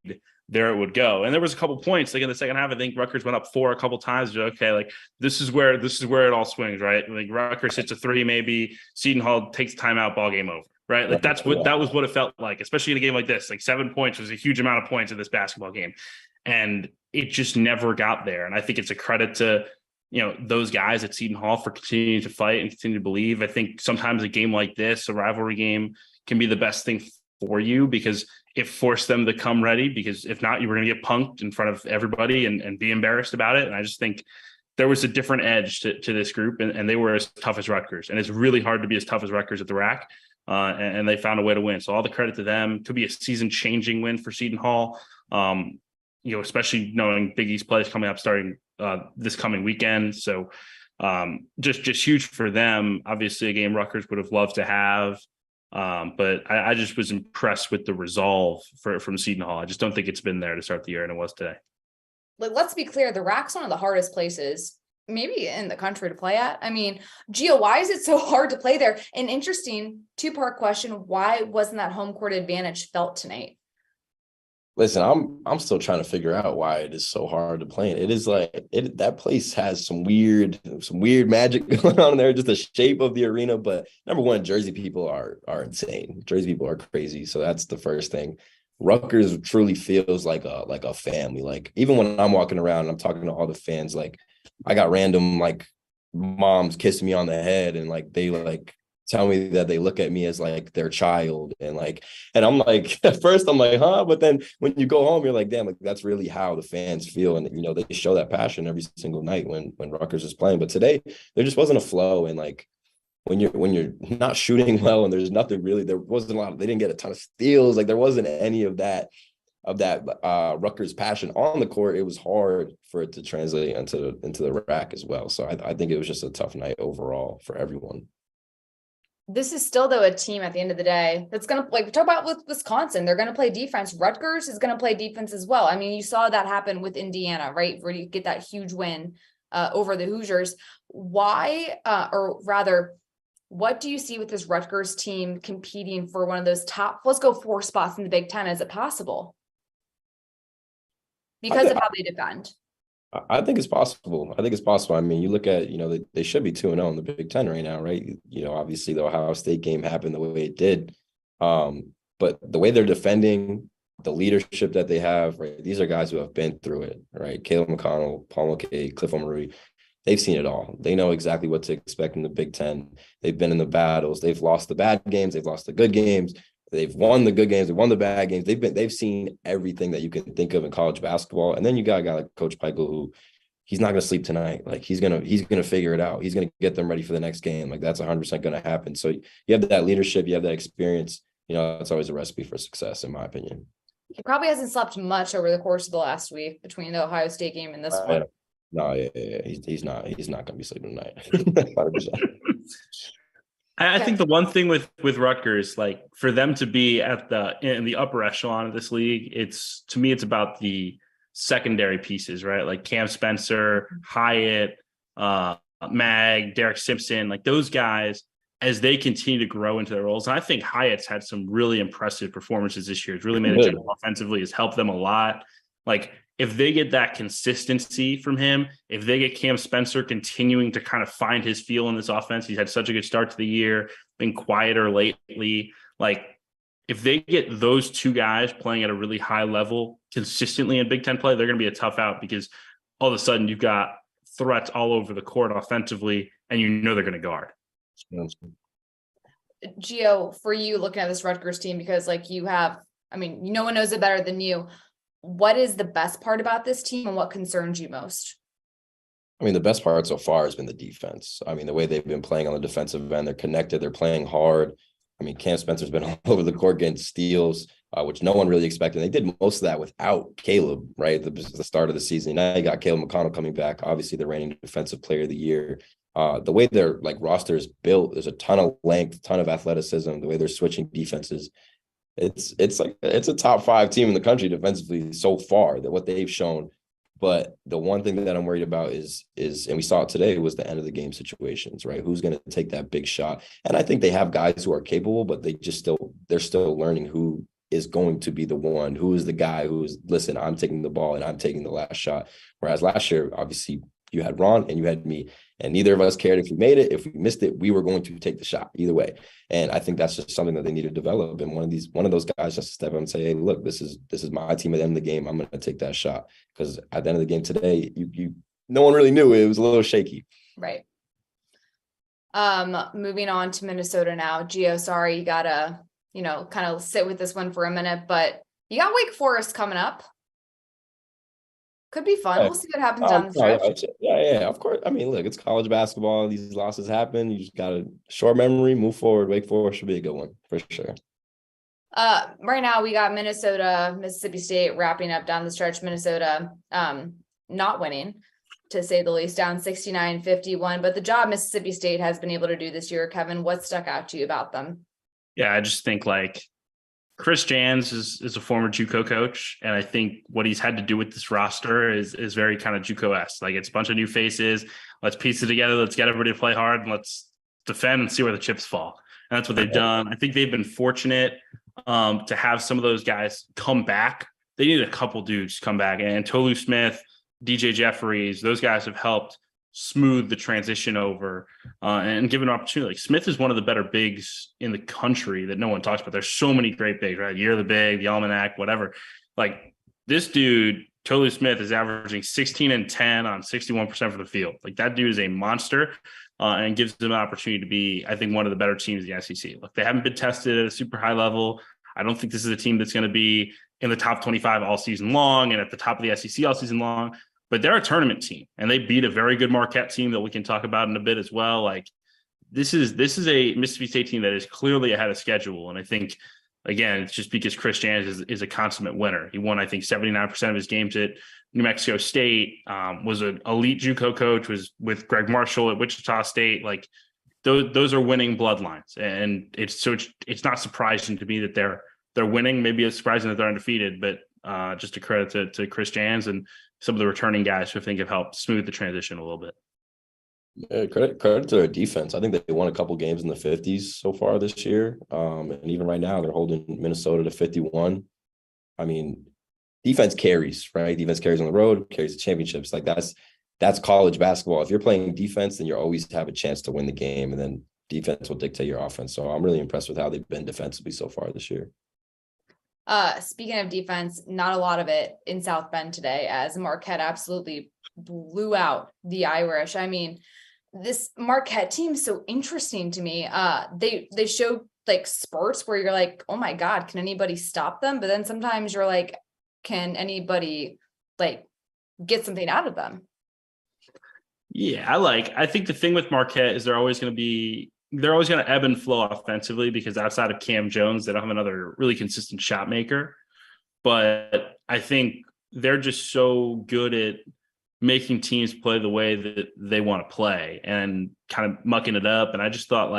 there it would go. And there was a couple points in the second half. I think Rutgers went up 4 a couple times. Okay, this is where it all swings, right? Rutgers hits a 3, maybe Seton Hall takes timeout, ball game over, right? That was what it felt like, especially in a game like this. 7 points was a huge amount of points in this basketball game, and it just never got there. And I think it's a credit to those guys at Seton Hall for continuing to fight and continue to believe. I think sometimes a game like this, a rivalry game, can be the best thing for you because it forced them to come ready, because if not, you were going to get punked in front of everybody and be embarrassed about it. And I just think there was a different edge to this group, and they were as tough as Rutgers. And it's really hard to be as tough as Rutgers at the rack. And they found a way to win. So all the credit to them. Could be a season-changing win for Seton Hall, especially knowing Big East play is coming up starting this coming weekend. So just huge for them. Obviously, a game Rutgers would have loved to have. But I just was impressed with the resolve from Seton Hall. I just don't think it's been there to start the year, and it was today. Let's be clear, the rack's one of the hardest places maybe in the country to play at. I mean, Geo, why is it so hard to play there? An interesting two-part question. Why wasn't that home court advantage felt tonight? Listen, I'm still trying to figure out why it is so hard to play. It is that place has some weird magic going on in there, just the shape of the arena. But number one, Jersey people are insane. Jersey people are crazy. So that's the first thing. Rutgers truly feels like a family. Like even when I'm walking around and I'm talking to all the fans, like I got random like moms kissing me on the head and like they like tell me that they look at me as like their child, and I'm like at first I'm like, huh? But then when you go home, you're like, damn, like that's really how the fans feel. And they show that passion every single night when Rutgers is playing. But today there just wasn't a flow, and like when you're not shooting well and there's nothing really, there wasn't a lot. They didn't get a ton of steals. Like there wasn't any of that Rutgers passion on the court. It was hard for it to translate into the rack as well. So I think it was just a tough night overall for everyone. This is still, though, a team at the end of the day that's going to, like we talk about with Wisconsin, they're going to play defense. Rutgers is going to play defense as well. I mean, you saw that happen with Indiana, right? Where you get that huge win over the Hoosiers. Why, or rather, what do you see with this Rutgers team competing for one of those top, let's go 4 spots in the Big Ten? Is it possible? Because of how they defend. I think it's possible. I mean, you look at, they should be 2-0 in the Big Ten right now, right? Obviously the Ohio State game happened the way it did. But the way they're defending, the leadership that they have, right? These are guys who have been through it, right? Caleb McConnell, Paul McKay, Cliff Omoruyi, they've seen it all. They know exactly what to expect in the Big Ten. They've been in the battles. They've lost the bad games. They've lost the good games. They've won the good games. They've won the bad games. They've seen everything that you can think of in college basketball. And then you got a guy like Coach Peichel, who he's not going to sleep tonight. Like he's going to figure it out. He's going to get them ready for the next game. Like that's 100% going to happen. So you have that leadership, you have that experience. It's always a recipe for success, in my opinion. He probably hasn't slept much over the course of the last week between the Ohio State game and this one. No, yeah. He's not going to be sleeping tonight. 100%. I think the one thing with Rutgers, like for them to be in the upper echelon of this league, it's about the secondary pieces, right? Like Cam Spencer, Hyatt, Mag, Derek Simpson, like those guys, as they continue to grow into their roles. And I think Hyatt's had some really impressive performances this year. It's really made a jump offensively, has helped them a lot. Like if they get that consistency from him, if they get Cam Spencer continuing to kind of find his feel in this offense, he's had such a good start to the year, been quieter lately. Like if they get those two guys playing at a really high level consistently in Big Ten play, they're going to be a tough out because all of a sudden you've got threats all over the court offensively, and they're going to guard. Geo, for you looking at this Rutgers team, because like no one knows it better than you. What is the best part about this team and what concerns you most? I mean, the best part so far has been the defense. I mean, the way they've been playing on the defensive end, they're connected, they're playing hard. I mean, Cam Spencer's been all over the court getting steals, which no one really expected. They did most of that without Caleb, right? The start of the season. Now you got Caleb McConnell coming back, obviously the reigning defensive player of the year. The way their roster is built, there's a ton of length, ton of athleticism, the way they're switching defenses. It's a top 5 team in the country defensively so far, that what they've shown. But the one thing that I'm worried about is, and we saw it today, was the end of the game situations, right? Who's going to take that big shot? And I think they have guys who are capable, but they're still learning who is going to be the one, who is the guy who's, listen, I'm taking the ball and I'm taking the last shot. Whereas last year, obviously, you had Ron and you had me, and neither of us cared if we made it. If we missed it, we were going to take the shot either way. And I think that's just something that they need to develop. And one of those guys just to step up and say, hey, look, this is my team at the end of the game. I'm going to take that shot, because at the end of the game today, no one really knew. It was a little shaky. Right. Moving on to Minnesota now. Geo, sorry, you gotta, kind of sit with this one for a minute, but you got Wake Forest coming up. Could be fun. Yeah. We'll see what happens down the stretch. Yeah, of course. I mean, look, it's college basketball. These losses happen. You just got a short memory, move forward. Wake Forest should be a good one for sure. Right now we got Minnesota, Mississippi State wrapping up down the stretch. Minnesota, not winning, to say the least, down 69-51. But the job Mississippi State has been able to do this year, Kevin, what stuck out to you about them? Yeah, I just think Chris Jans is a former JUCO coach, and I think what he's had to do with this roster is very kind of JUCO-esque. It's a bunch of new faces. Let's piece it together. Let's get everybody to play hard, and let's defend and see where the chips fall. And that's what they've done. I think they've been fortunate to have some of those guys come back. They needed a couple dudes to come back, and Tolu Smith, DJ Jeffries, those guys have helped smooth the transition over and give an opportunity. Smith is one of the better bigs in the country that no one talks about. There's so many great bigs, right? Year of the Big, the Almanac, whatever. This dude, Tolu Smith, is averaging 16 and 10 on 61% for the field. That dude is a monster and gives them an opportunity to be, I think, one of the better teams in the SEC. They haven't been tested at a super high level. I don't think this is a team that's going to be in the top 25 all season long and at the top of the SEC all season long. But they're a tournament team, and they beat a very good Marquette team that we can talk about in a bit as well. This is a Mississippi State team that is clearly ahead of schedule. And I think, again, it's just because Chris Jans is a consummate winner. He won, I think, 79% of his games at New Mexico State, was an elite JUCO coach, was with Greg Marshall at Wichita State. Those are winning bloodlines. And it's not surprising to me that they're winning. Maybe it's surprising that they're undefeated, but just a credit to Chris Jans and some of the returning guys who I think have helped smooth the transition a little bit. Yeah, credit to their defense. I think they won a couple games in the 50s so far this year. And even right now, they're holding Minnesota to 51. I mean, defense carries, right? Defense carries on the road, carries the championships. That's college basketball. If you're playing defense, then you always have a chance to win the game, and then defense will dictate your offense. So I'm really impressed with how they've been defensively so far this year. Speaking of defense, not a lot of it in South Bend today, as Marquette absolutely blew out the Irish. I mean, this Marquette team is so interesting to me. They show spurts where you're like, oh my God, can anybody stop them? But then sometimes you're like, can anybody get something out of them? Yeah, I think the thing with Marquette is they're always going to ebb and flow offensively, because outside of Cam Jones, they don't have another really consistent shot maker. But I think they're just so good at making teams play the way that they want to play and kind of mucking it up. And I just thought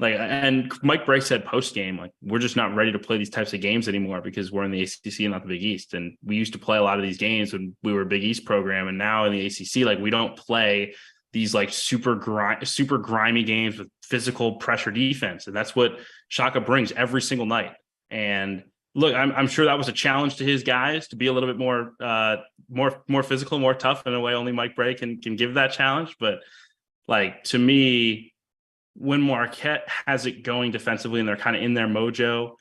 and Mike Brake said post game, we're just not ready to play these types of games anymore because we're in the ACC and not the Big East. And we used to play a lot of these games when we were a Big East program. And now in the ACC, we don't play these super grimy games with physical pressure defense. And that's what Shaka brings every single night. And look, I'm sure that was a challenge to his guys to be a little bit more physical, more tough, in a way only Mike Brake can give that challenge. But to me, when Marquette has it going defensively and they're kind of in their mojo,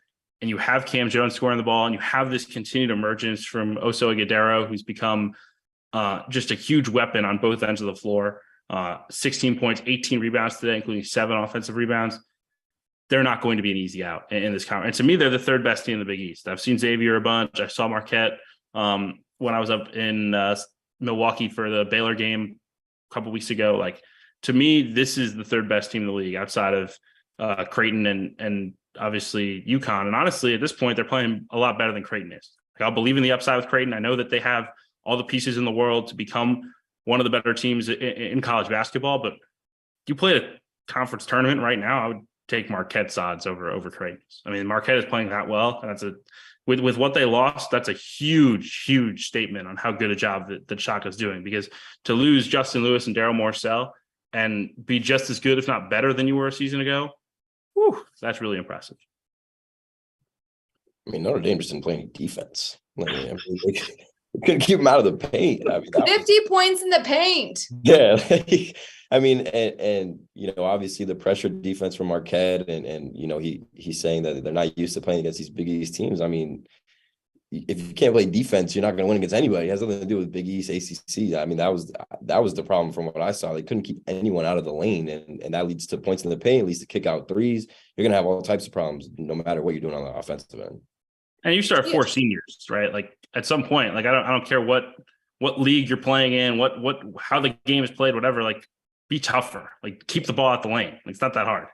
and you have Cam Jones scoring the ball, and you have this continued emergence from Oso Ighodaro, who's become just a huge weapon on both ends of the floor. 16 points, 18 rebounds today, including 7 offensive rebounds. They're not going to be an easy out in this conference. And to me, they're the third best team in the Big East. I've seen Xavier a bunch. I saw Marquette when I was up in Milwaukee for the Baylor game a couple weeks ago. To me, this is the third best team in the league outside of Creighton and obviously UConn. And honestly, at this point, they're playing a lot better than Creighton is. I'll believe in the upside with Creighton. I know that they have all the pieces in the world to become one of the better teams in college basketball, but you play a conference tournament right now, I would take Marquette's odds over Creighton's. I mean, Marquette is playing that well, and with what they lost, that's a huge statement on how good a job that Shaka's doing, because to lose Justin Lewis and Daryl Morcell and be just as good, if not better, than you were a season ago, that's really impressive. I mean, Notre Dame just didn't play any defense. We couldn't keep them out of the paint. 50 points in the paint. Yeah. I mean, and obviously the pressure defense from Marquette and he's saying that they're not used to playing against these Big East teams. I mean, if you can't play defense, you're not going to win against anybody. It has nothing to do with Big East, ACC. I mean, that was the problem from what I saw. They couldn't keep anyone out of the lane, and that leads to points in the paint, leads to kick out threes. You're going to have all types of problems no matter what you're doing on the offensive end. And you start 4 seniors, right? Like at some point, like I don't care what league you're playing in, how the game is played, whatever. Like be tougher. Like keep the ball out the lane. Like, it's not that hard.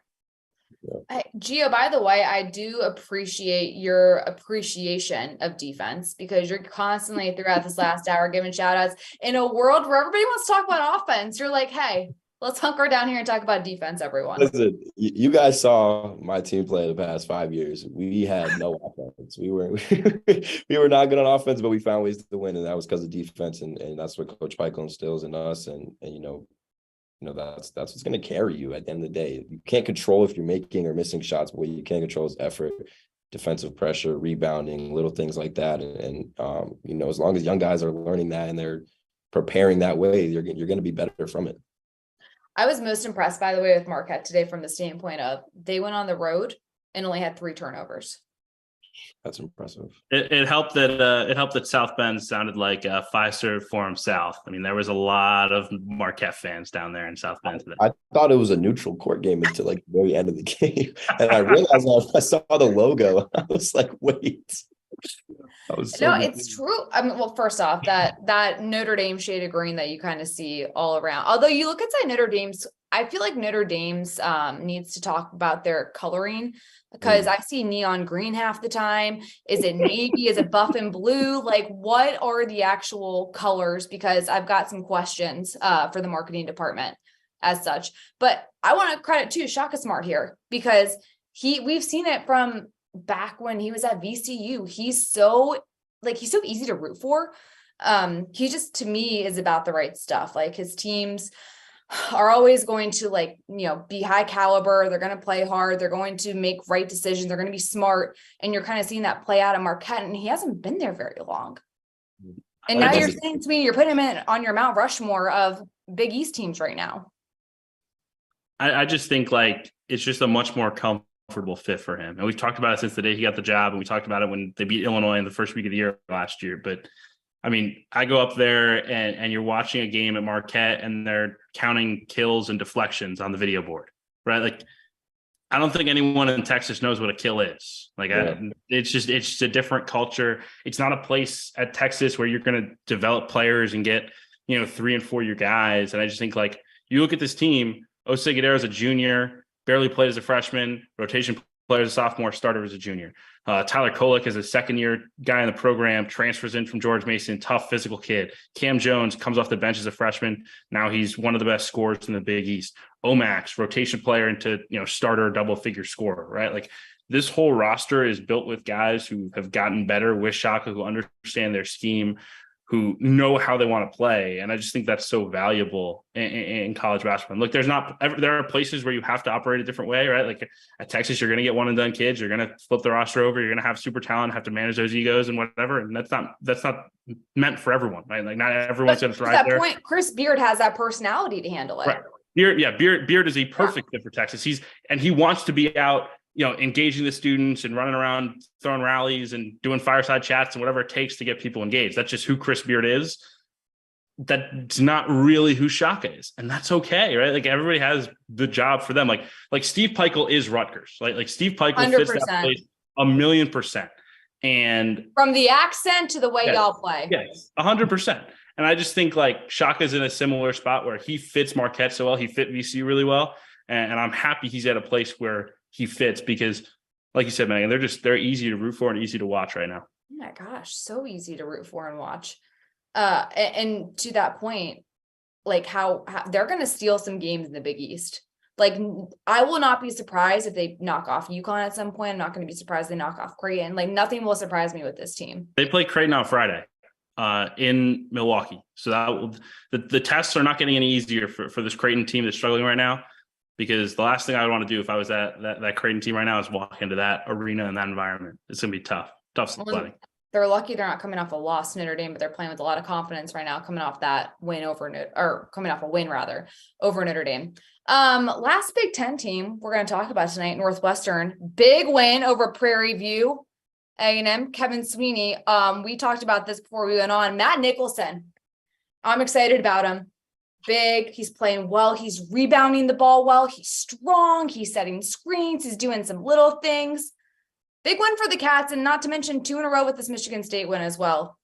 Geo, by the way, I do appreciate your appreciation of defense because you're constantly throughout this last hour giving shout outs in a world where everybody wants to talk about offense. You're like, hey, let's hunker down here and talk about defense, everyone. Listen, you guys saw my team play the past 5 years. We had no offense. We were not good on offense, but we found ways to win, and that was because of defense. And that's what Coach Pikel instills in us. And that's what's going to carry you at the end of the day. You can't control if you're making or missing shots, but what you can control is effort, defensive pressure, rebounding, little things like that. And as long as young guys are learning that and they're preparing that way, you're going to be better from it. I was most impressed, by the way, with Marquette today from the standpoint of they went on the road and only had 3 turnovers. That's impressive. It helped that South Bend sounded like Fiserv Forum South. I mean, there was a lot of Marquette fans down there in South Bend today. I thought it was a neutral court game until like the very end of the game, and I realized when I saw the logo, I was like, "Wait." It's true. I mean, well, first off, that Notre Dame shade of green that you kind of see all around. Although you look inside Notre Dame's, I feel like Notre Dame's needs to talk about their coloring because I see neon green half the time. Is it navy? Is it buff and blue? Like, what are the actual colors? Because I've got some questions for the marketing department as such. But I want to credit too Shaka Smart here because we've seen it from back when he was at VCU. He's so easy to root for. He just, to me, is about the right stuff. Like his teams are always going to be high caliber. They're going to play hard. They're going to make right decisions. They're going to be smart. And you're kind of seeing that play out at Marquette, and he hasn't been there very long. And now you're saying to me, you're putting him on your Mount Rushmore of Big East teams right now. I just think it's just a much more comfortable fit for him. And we've talked about it since the day he got the job, and we talked about it when they beat Illinois in the first week of the year last year. But I mean, I go up there and you're watching a game at Marquette and they're counting kills and deflections on the video board, right? Like, I don't think anyone in Texas knows what a kill is. It's just a different culture. It's not a place at Texas where you're going to develop players and get, 3 and 4 year guys. And I just think you look at this team, Oseguedero is a junior, barely played as a freshman, rotation player as a sophomore, starter as a junior. Tyler Kolek is a second-year guy in the program, transfers in from George Mason, tough physical kid. Cam Jones comes off the bench as a freshman. Now he's one of the best scorers in the Big East. Omax, rotation player into starter, double-figure scorer, right? This whole roster is built with guys who have gotten better with Shaka, who understand their scheme, who know how they want to play. And I just think that's so valuable in college basketball. Look, there are places where you have to operate a different way, right? Like at Texas, you're going to get one and done kids. You're going to flip the roster over. You're going to have super talent, have to manage those egos and whatever. And that's not meant for everyone, right? Like not everyone's going to thrive there. At that point, Chris Beard has that personality to handle it. Right. Beard is a perfect fit for Texas. He wants to be out, engaging the students and running around, throwing rallies and doing fireside chats and whatever it takes to get people engaged. That's just who Chris Beard is. That's not really who Shaka is. And that's okay, right? Like everybody has the job for them. Like Steve Pikel is Rutgers. Like Steve Pikel 100%. Fits that place 1,000,000%. And from the accent to the way y'all play. Yes, 100%. And I just think Shaka's in a similar spot where he fits Marquette so well. He fit VCU really well. And I'm happy he's at a place where he fits because, like you said, Meghan, they're easy to root for and easy to watch right now. Oh my gosh, so easy to root for and watch. And to that point, how they're going to steal some games in the Big East. I will not be surprised if they knock off UConn at some point. I'm not going to be surprised if they knock off Creighton. Nothing will surprise me with this team. They play Creighton on Friday in Milwaukee. So the tests are not getting any easier for this Creighton team that's struggling right now. Because the last thing I would want to do if I was that Creighton team right now is walk into that arena and that environment. It's going to be tough sledding. They're lucky they're not coming off a loss to Notre Dame, but they're playing with a lot of confidence right now, coming off that win coming off a win over Notre Dame. Last Big Ten team we're going to talk about tonight, Northwestern, big win over Prairie View. A&M, Kevin Sweeney. We talked about this before we went on. Matt Nicholson. I'm excited about him. Big, he's playing well, he's rebounding the ball well, he's strong, he's setting screens, he's doing some little things. Big win for the Cats, and not to mention 2 in a row with this Michigan State win as well.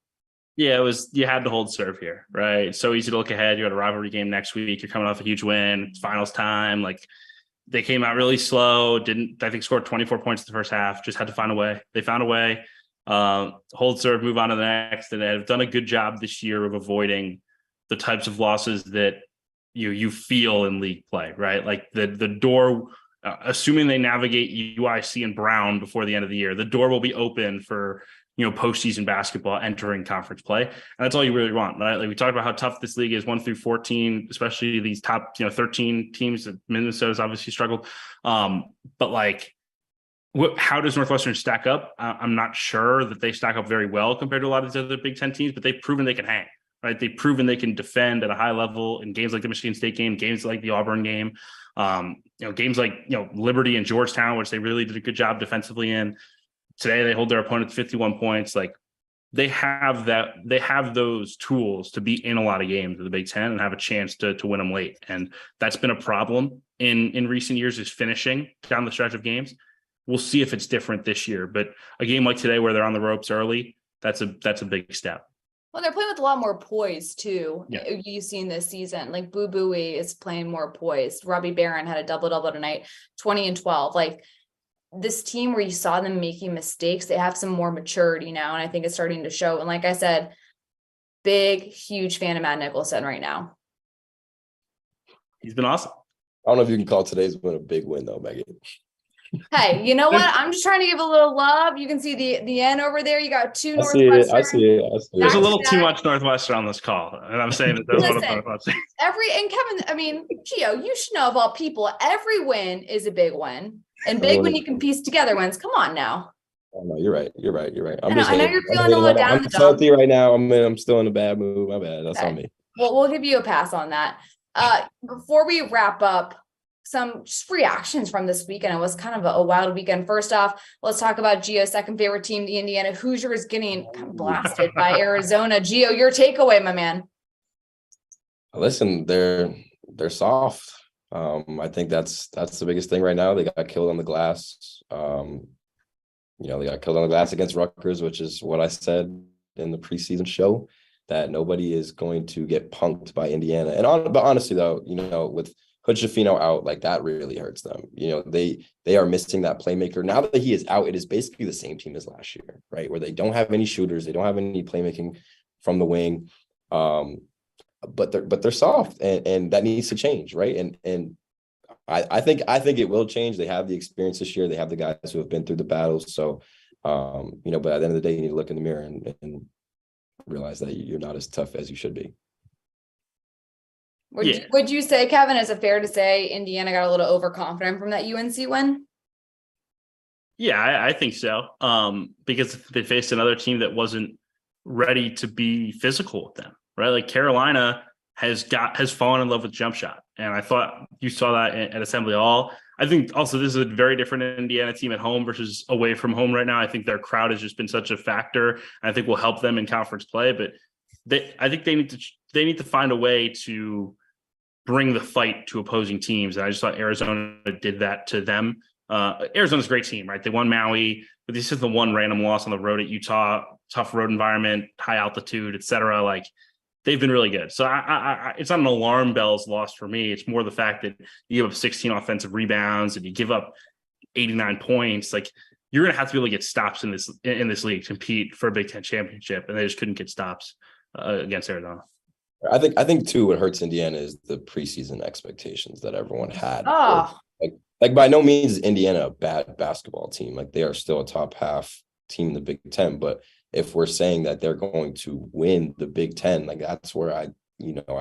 Yeah, you had to hold serve here, right? It's so easy to look ahead. You had a rivalry game next week. You're coming off a huge win. It's finals time. Like, they came out really slow. Scored 24 points in the first half. Just had to find a way. They found a way. Hold serve, move on to the next, and have done a good job this year of avoiding the types of losses that you feel in league play, right? Like the door, assuming they navigate UIC and Brown before the end of the year, the door will be open for postseason basketball entering conference play, and that's all you really want, right? Like, we talked about how tough this league is, 1 through 14, especially these top 13 teams. That Minnesota's obviously struggled, but like, how does Northwestern stack up? I'm not sure that they stack up very well compared to a lot of these other Big Ten teams, but they've proven they can hang. Right, they've proven they can defend at a high level in games like the Michigan State game, games like the Auburn game, games like Liberty and Georgetown, which they really did a good job defensively in. Today they hold their opponent to 51 points. Like, they have those tools to be in a lot of games of the Big Ten and have a chance to win them late. And that's been a problem in recent years, is finishing down the stretch of games. We'll see if it's different this year, but a game like today where they're on the ropes early, that's a big step. Well, they're playing with a lot more poise too. Yeah. You've seen this season, like Boo Booey is playing more poised. Robbie Barron had a double-double tonight, 20 and 12. Like, this team where you saw them making mistakes, they have some more maturity now. And I think it's starting to show. And like I said, huge fan of Matt Nicholson right now. He's been awesome. I don't know if you can call today's win a big win though, Megan. Hey, you know what? I'm just trying to give a little love. You can see the end over there. You got 2 I see Northwestern. it. There's a little too much Northwestern on this call, and I'm saying that there's a lot of Northwestern. And Kevin, I mean, Geo, you should know of all people, every win is a big win, and big when you can piece together wins. Come on now. Oh, no, you're right. I know you're feeling a little down. I'm salty right now. I'm still in a bad mood. My bad. That's on me. Well, we'll give you a pass on that. Before we wrap up, some just reactions from this weekend. It was kind of a wild weekend. First off, let's talk about Geo's second favorite team, the Indiana Hoosiers, getting kind of blasted by Arizona. Geo, your takeaway, my man. Listen, they're soft. I think that's the biggest thing right now. They got killed on the glass. They got killed on the glass against Rutgers, which is what I said in the preseason show, that nobody is going to get punked by Indiana. But honestly, though, with Hood Schifino out, like, that really hurts them. They are missing that playmaker. Now that he is out, it is basically the same team as last year, right? Where they don't have any shooters, they don't have any playmaking from the wing, but they're soft, and that needs to change, right? And I think it will change. They have the experience this year. They have the guys who have been through the battles. So, but at the end of the day, you need to look in the mirror and realize that you're not as tough as you should be. Would you say, Kevin, is it fair to say Indiana got a little overconfident from that UNC win? Yeah, I think so. Because they faced another team that wasn't ready to be physical with them, right? Like, Carolina has fallen in love with jump shot. And I thought you saw that at Assembly Hall. I think also this is a very different Indiana team at home versus away from home right now. I think their crowd has just been such a factor, and I think will help them in conference play. But I think they need to find a way to bring the fight to opposing teams. And I just thought Arizona did that to them. Arizona's a great team, right? They won Maui, but this is the one random loss on the road at Utah, tough road environment, high altitude, et cetera. Like, they've been really good. So I it's not an alarm bells loss for me. It's more the fact that you give up 16 offensive rebounds and you give up 89 points. Like, you're going to have to be able to get stops in this league, compete for a Big Ten championship. And they just couldn't get stops against Arizona. I think too, what hurts Indiana is the preseason expectations that everyone had. Like by no means is Indiana a bad basketball team. Like, they are still a top half team in the Big Ten. But if we're saying that they're going to win the Big Ten, like, that's where I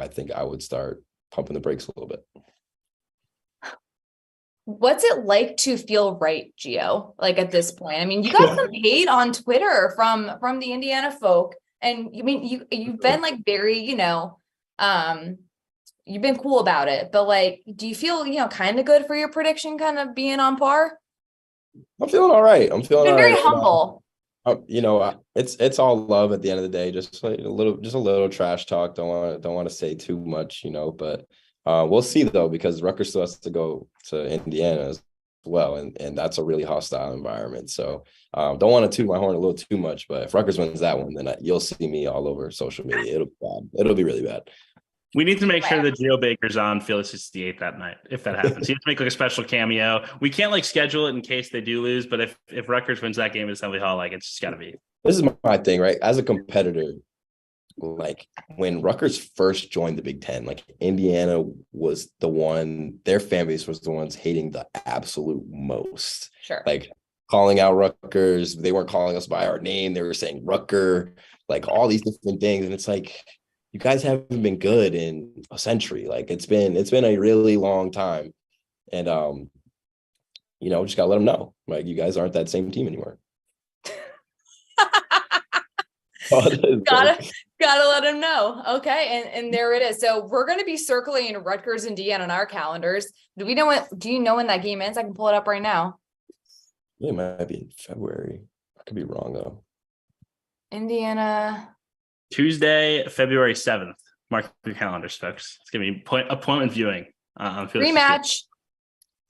think I would start pumping the brakes a little bit. What's it like to feel right, Geo? Like, at this point, I mean, you got some hate on Twitter from the Indiana folk. And I mean, you've been like very, you've been cool about it, but like, do you feel, kind of good for your prediction kind of being on par? I'm feeling all right. I'm feeling all very right. humble. It's all love at the end of the day. Just like a little trash talk. Don't want to say too much, but we'll see though, because Rutgers still has to go to Indiana as well, and that's a really hostile environment. So don't want to toot my horn a little too much, but if Rutgers wins that one, then you'll see me all over social media. It'll be bad. It'll be really bad. We need to make sure that Geo Baker's on Field 68 that night, if that happens. You have to make like a special cameo. We can't like schedule it in case they do lose, but if Rutgers wins that game at Assembly Hall, like it's just got to be. This is my thing, right? As a competitor, like when Rutgers first joined the Big Ten, like Indiana was the one, their fan base was the ones hating the absolute most. Sure. Like calling out Rutgers. They weren't calling us by our name. They were saying Rutger, like all these different things. And it's like, you guys haven't been good in a century. Like it's been a really long time. And, just gotta let them know, like, you guys aren't that same team anymore. Gotta let them know. Okay. And there it is. So we're going to be circling Rutgers, Indiana on our calendars. Do you know when that game ends? I can pull it up right now. Yeah, it might be in February. I could be wrong though. Indiana. Tuesday, February 7th. Mark your calendars, folks. It's going to be appointment viewing. Rematch.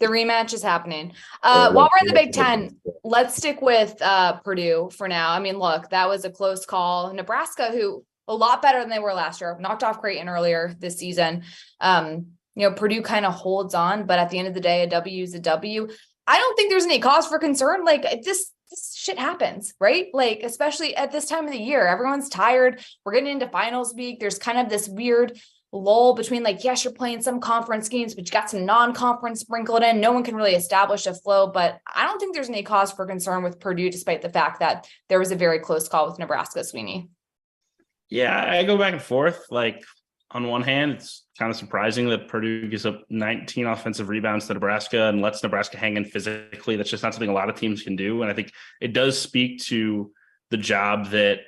The rematch is happening. While we're in the Big Ten, let's stick with Purdue for now. I mean, look, that was a close call. Nebraska, who a lot better than they were last year, knocked off Creighton earlier this season. Purdue kind of holds on, but at the end of the day, a W is a W. I don't think there's any cause for concern. Like this shit happens, right? Like, especially at this time of the year, everyone's tired. We're getting into finals week. There's kind of this weird lull between like, yes, you're playing some conference games, but you got some non-conference sprinkled in. No one can really establish a flow, but I don't think there's any cause for concern with Purdue, despite the fact that there was a very close call with Nebraska, Sweeney. Yeah, I go back and forth. Like, on one hand, it's kind of surprising that Purdue gives up 19 offensive rebounds to Nebraska and lets Nebraska hang in physically. That's just not something a lot of teams can do. And I think it does speak to the job that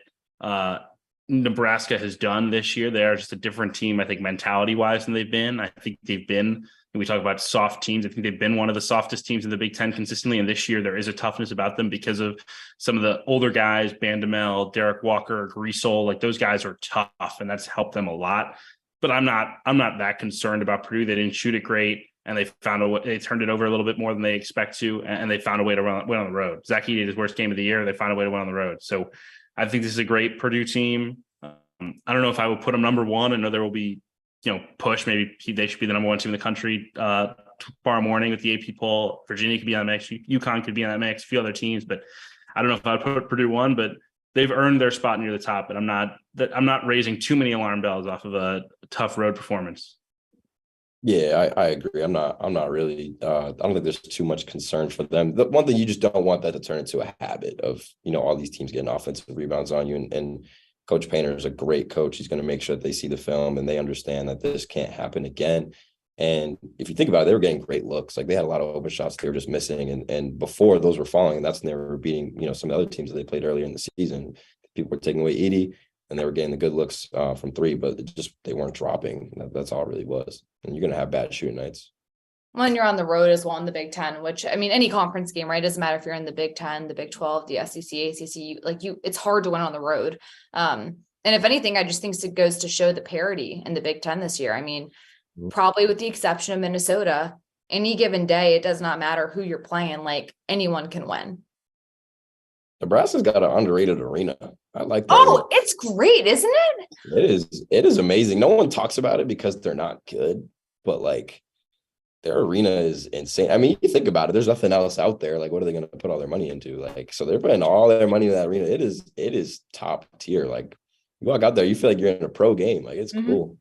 Nebraska has done this year. They are just a different team, I think, mentality-wise than they've been. I think they've been, when we talk about soft teams, I think they've been one of the softest teams in the Big Ten consistently. And this year, there is a toughness about them because of some of the older guys, Bandamel, Derek Walker, Griesel. Like, those guys are tough, and that's helped them a lot. But I'm not that concerned about Purdue. They didn't shoot it great, and they found a way. They turned it over a little bit more than they expect to, and they found a way to win on the road. Zach Edey, his worst game of the year. They found a way to win on the road. So I think this is a great Purdue team. I don't know if I would put them number one. I know there will be, push. Maybe they should be the number one team in the country tomorrow morning with the AP poll. Virginia could be on that mix. UConn could be on that mix. A few other teams, but I don't know if I would put Purdue one. But they've earned their spot near the top, and I'm not raising too many alarm bells off of a tough road performance. Yeah, I agree. I'm not really. I don't think there's too much concern for them. The one thing, you just don't want that to turn into a habit of all these teams getting offensive rebounds on you. And Coach Painter is a great coach. He's going to make sure that they see the film and they understand that this can't happen again. And if you think about it, they were getting great looks. Like, they had a lot of open shots they were just missing. And before those were falling, and that's when they were beating, some of the other teams that they played earlier in the season. People were taking away Edey, and they were getting the good looks from three, but they weren't dropping. That's all it really was. And you're going to have bad shooting nights. When you're on the road as well in the Big Ten, which, I mean, any conference game, right? It doesn't matter if you're in the Big Ten, the Big 12, the SEC, ACC, it's hard to win on the road. And if anything, I just think it goes to show the parity in the Big Ten this year. I mean, probably with the exception of Minnesota, any given day, it does not matter who you're playing. Like, anyone can win. Nebraska's got an underrated arena. I like that. Oh, it's great, isn't it? It is amazing. No one talks about it because they're not good, but their arena is insane. I mean, you think about it, there's nothing else out there. Like, what are they going to put all their money into? So they're putting all their money in that arena. It is top tier. Like, you walk out there, you feel like you're in a pro game. Like, it's cool.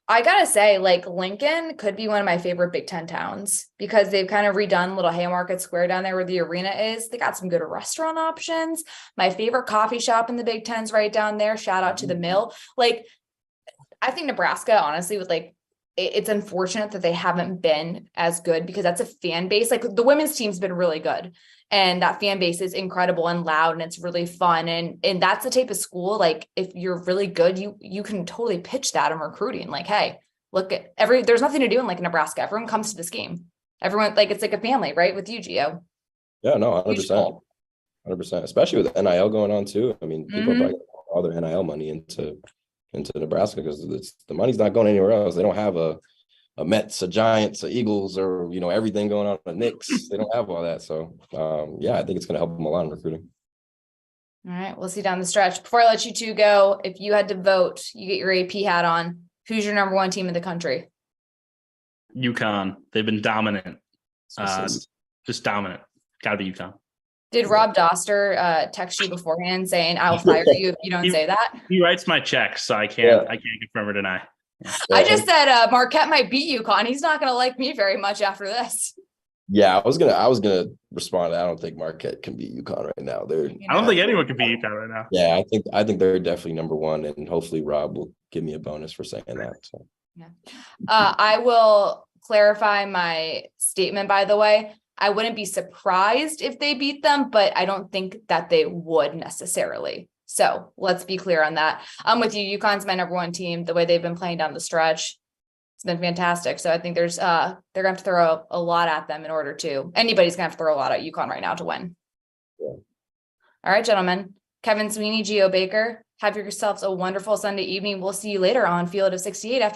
I gotta say, Lincoln could be one of my favorite Big Ten towns because they've kind of redone Little Haymarket Square down there where the arena is. They got some good restaurant options. My favorite coffee shop in the Big Ten's right down there. Shout out to the Mill. I think Nebraska, honestly, with it's unfortunate that they haven't been as good because that's a fan base. The women's team's been really good, and that fan base is incredible and loud, and it's really fun. And that's the type of school, if you're really good, you can totally pitch that in recruiting. Hey, look at there's nothing to do in Nebraska. Everyone comes to this game. Everyone, it's like a family, right? With you, Geo. Yeah, no, 100%. 100%, especially with NIL going on too. I mean, people are Mhm. probably gonna put all their NIL money into Nebraska because the money's not going anywhere else. They don't have a Mets, a Giants, a Eagles, or everything going on the Knicks. They don't have all that. So yeah, I think it's going to help them a lot in recruiting. All right, we'll see down the stretch. Before I let you two go, if you had to vote, you get your AP hat on. Who's your number one team in the country? UConn. They've been dominant. Just dominant. Got to be UConn. Did Rob Doster text you beforehand saying I'll fire you if you don't say that? He writes my checks, so I can't confirm or deny. I just said Marquette might beat UConn. He's not going to like me very much after this. Yeah, I was gonna respond. I don't think Marquette can beat UConn right now. I don't think anyone can beat UConn right now. Yeah, I think they're definitely number one, and hopefully Rob will give me a bonus for saying that. So. Yeah. I will clarify my statement, by the way. I wouldn't be surprised if they beat them, but I don't think that they would necessarily. So let's be clear on that. I'm with you. UConn's my number one team. The way they've been playing down the stretch, it's been fantastic. So I think they're gonna have to throw a lot at them in order to. Anybody's gonna have to throw a lot at UConn right now to win. Yeah. All right, gentlemen. Kevin Sweeney, Geo Baker. Have yourselves a wonderful Sunday evening. We'll see you later on Field of 68 after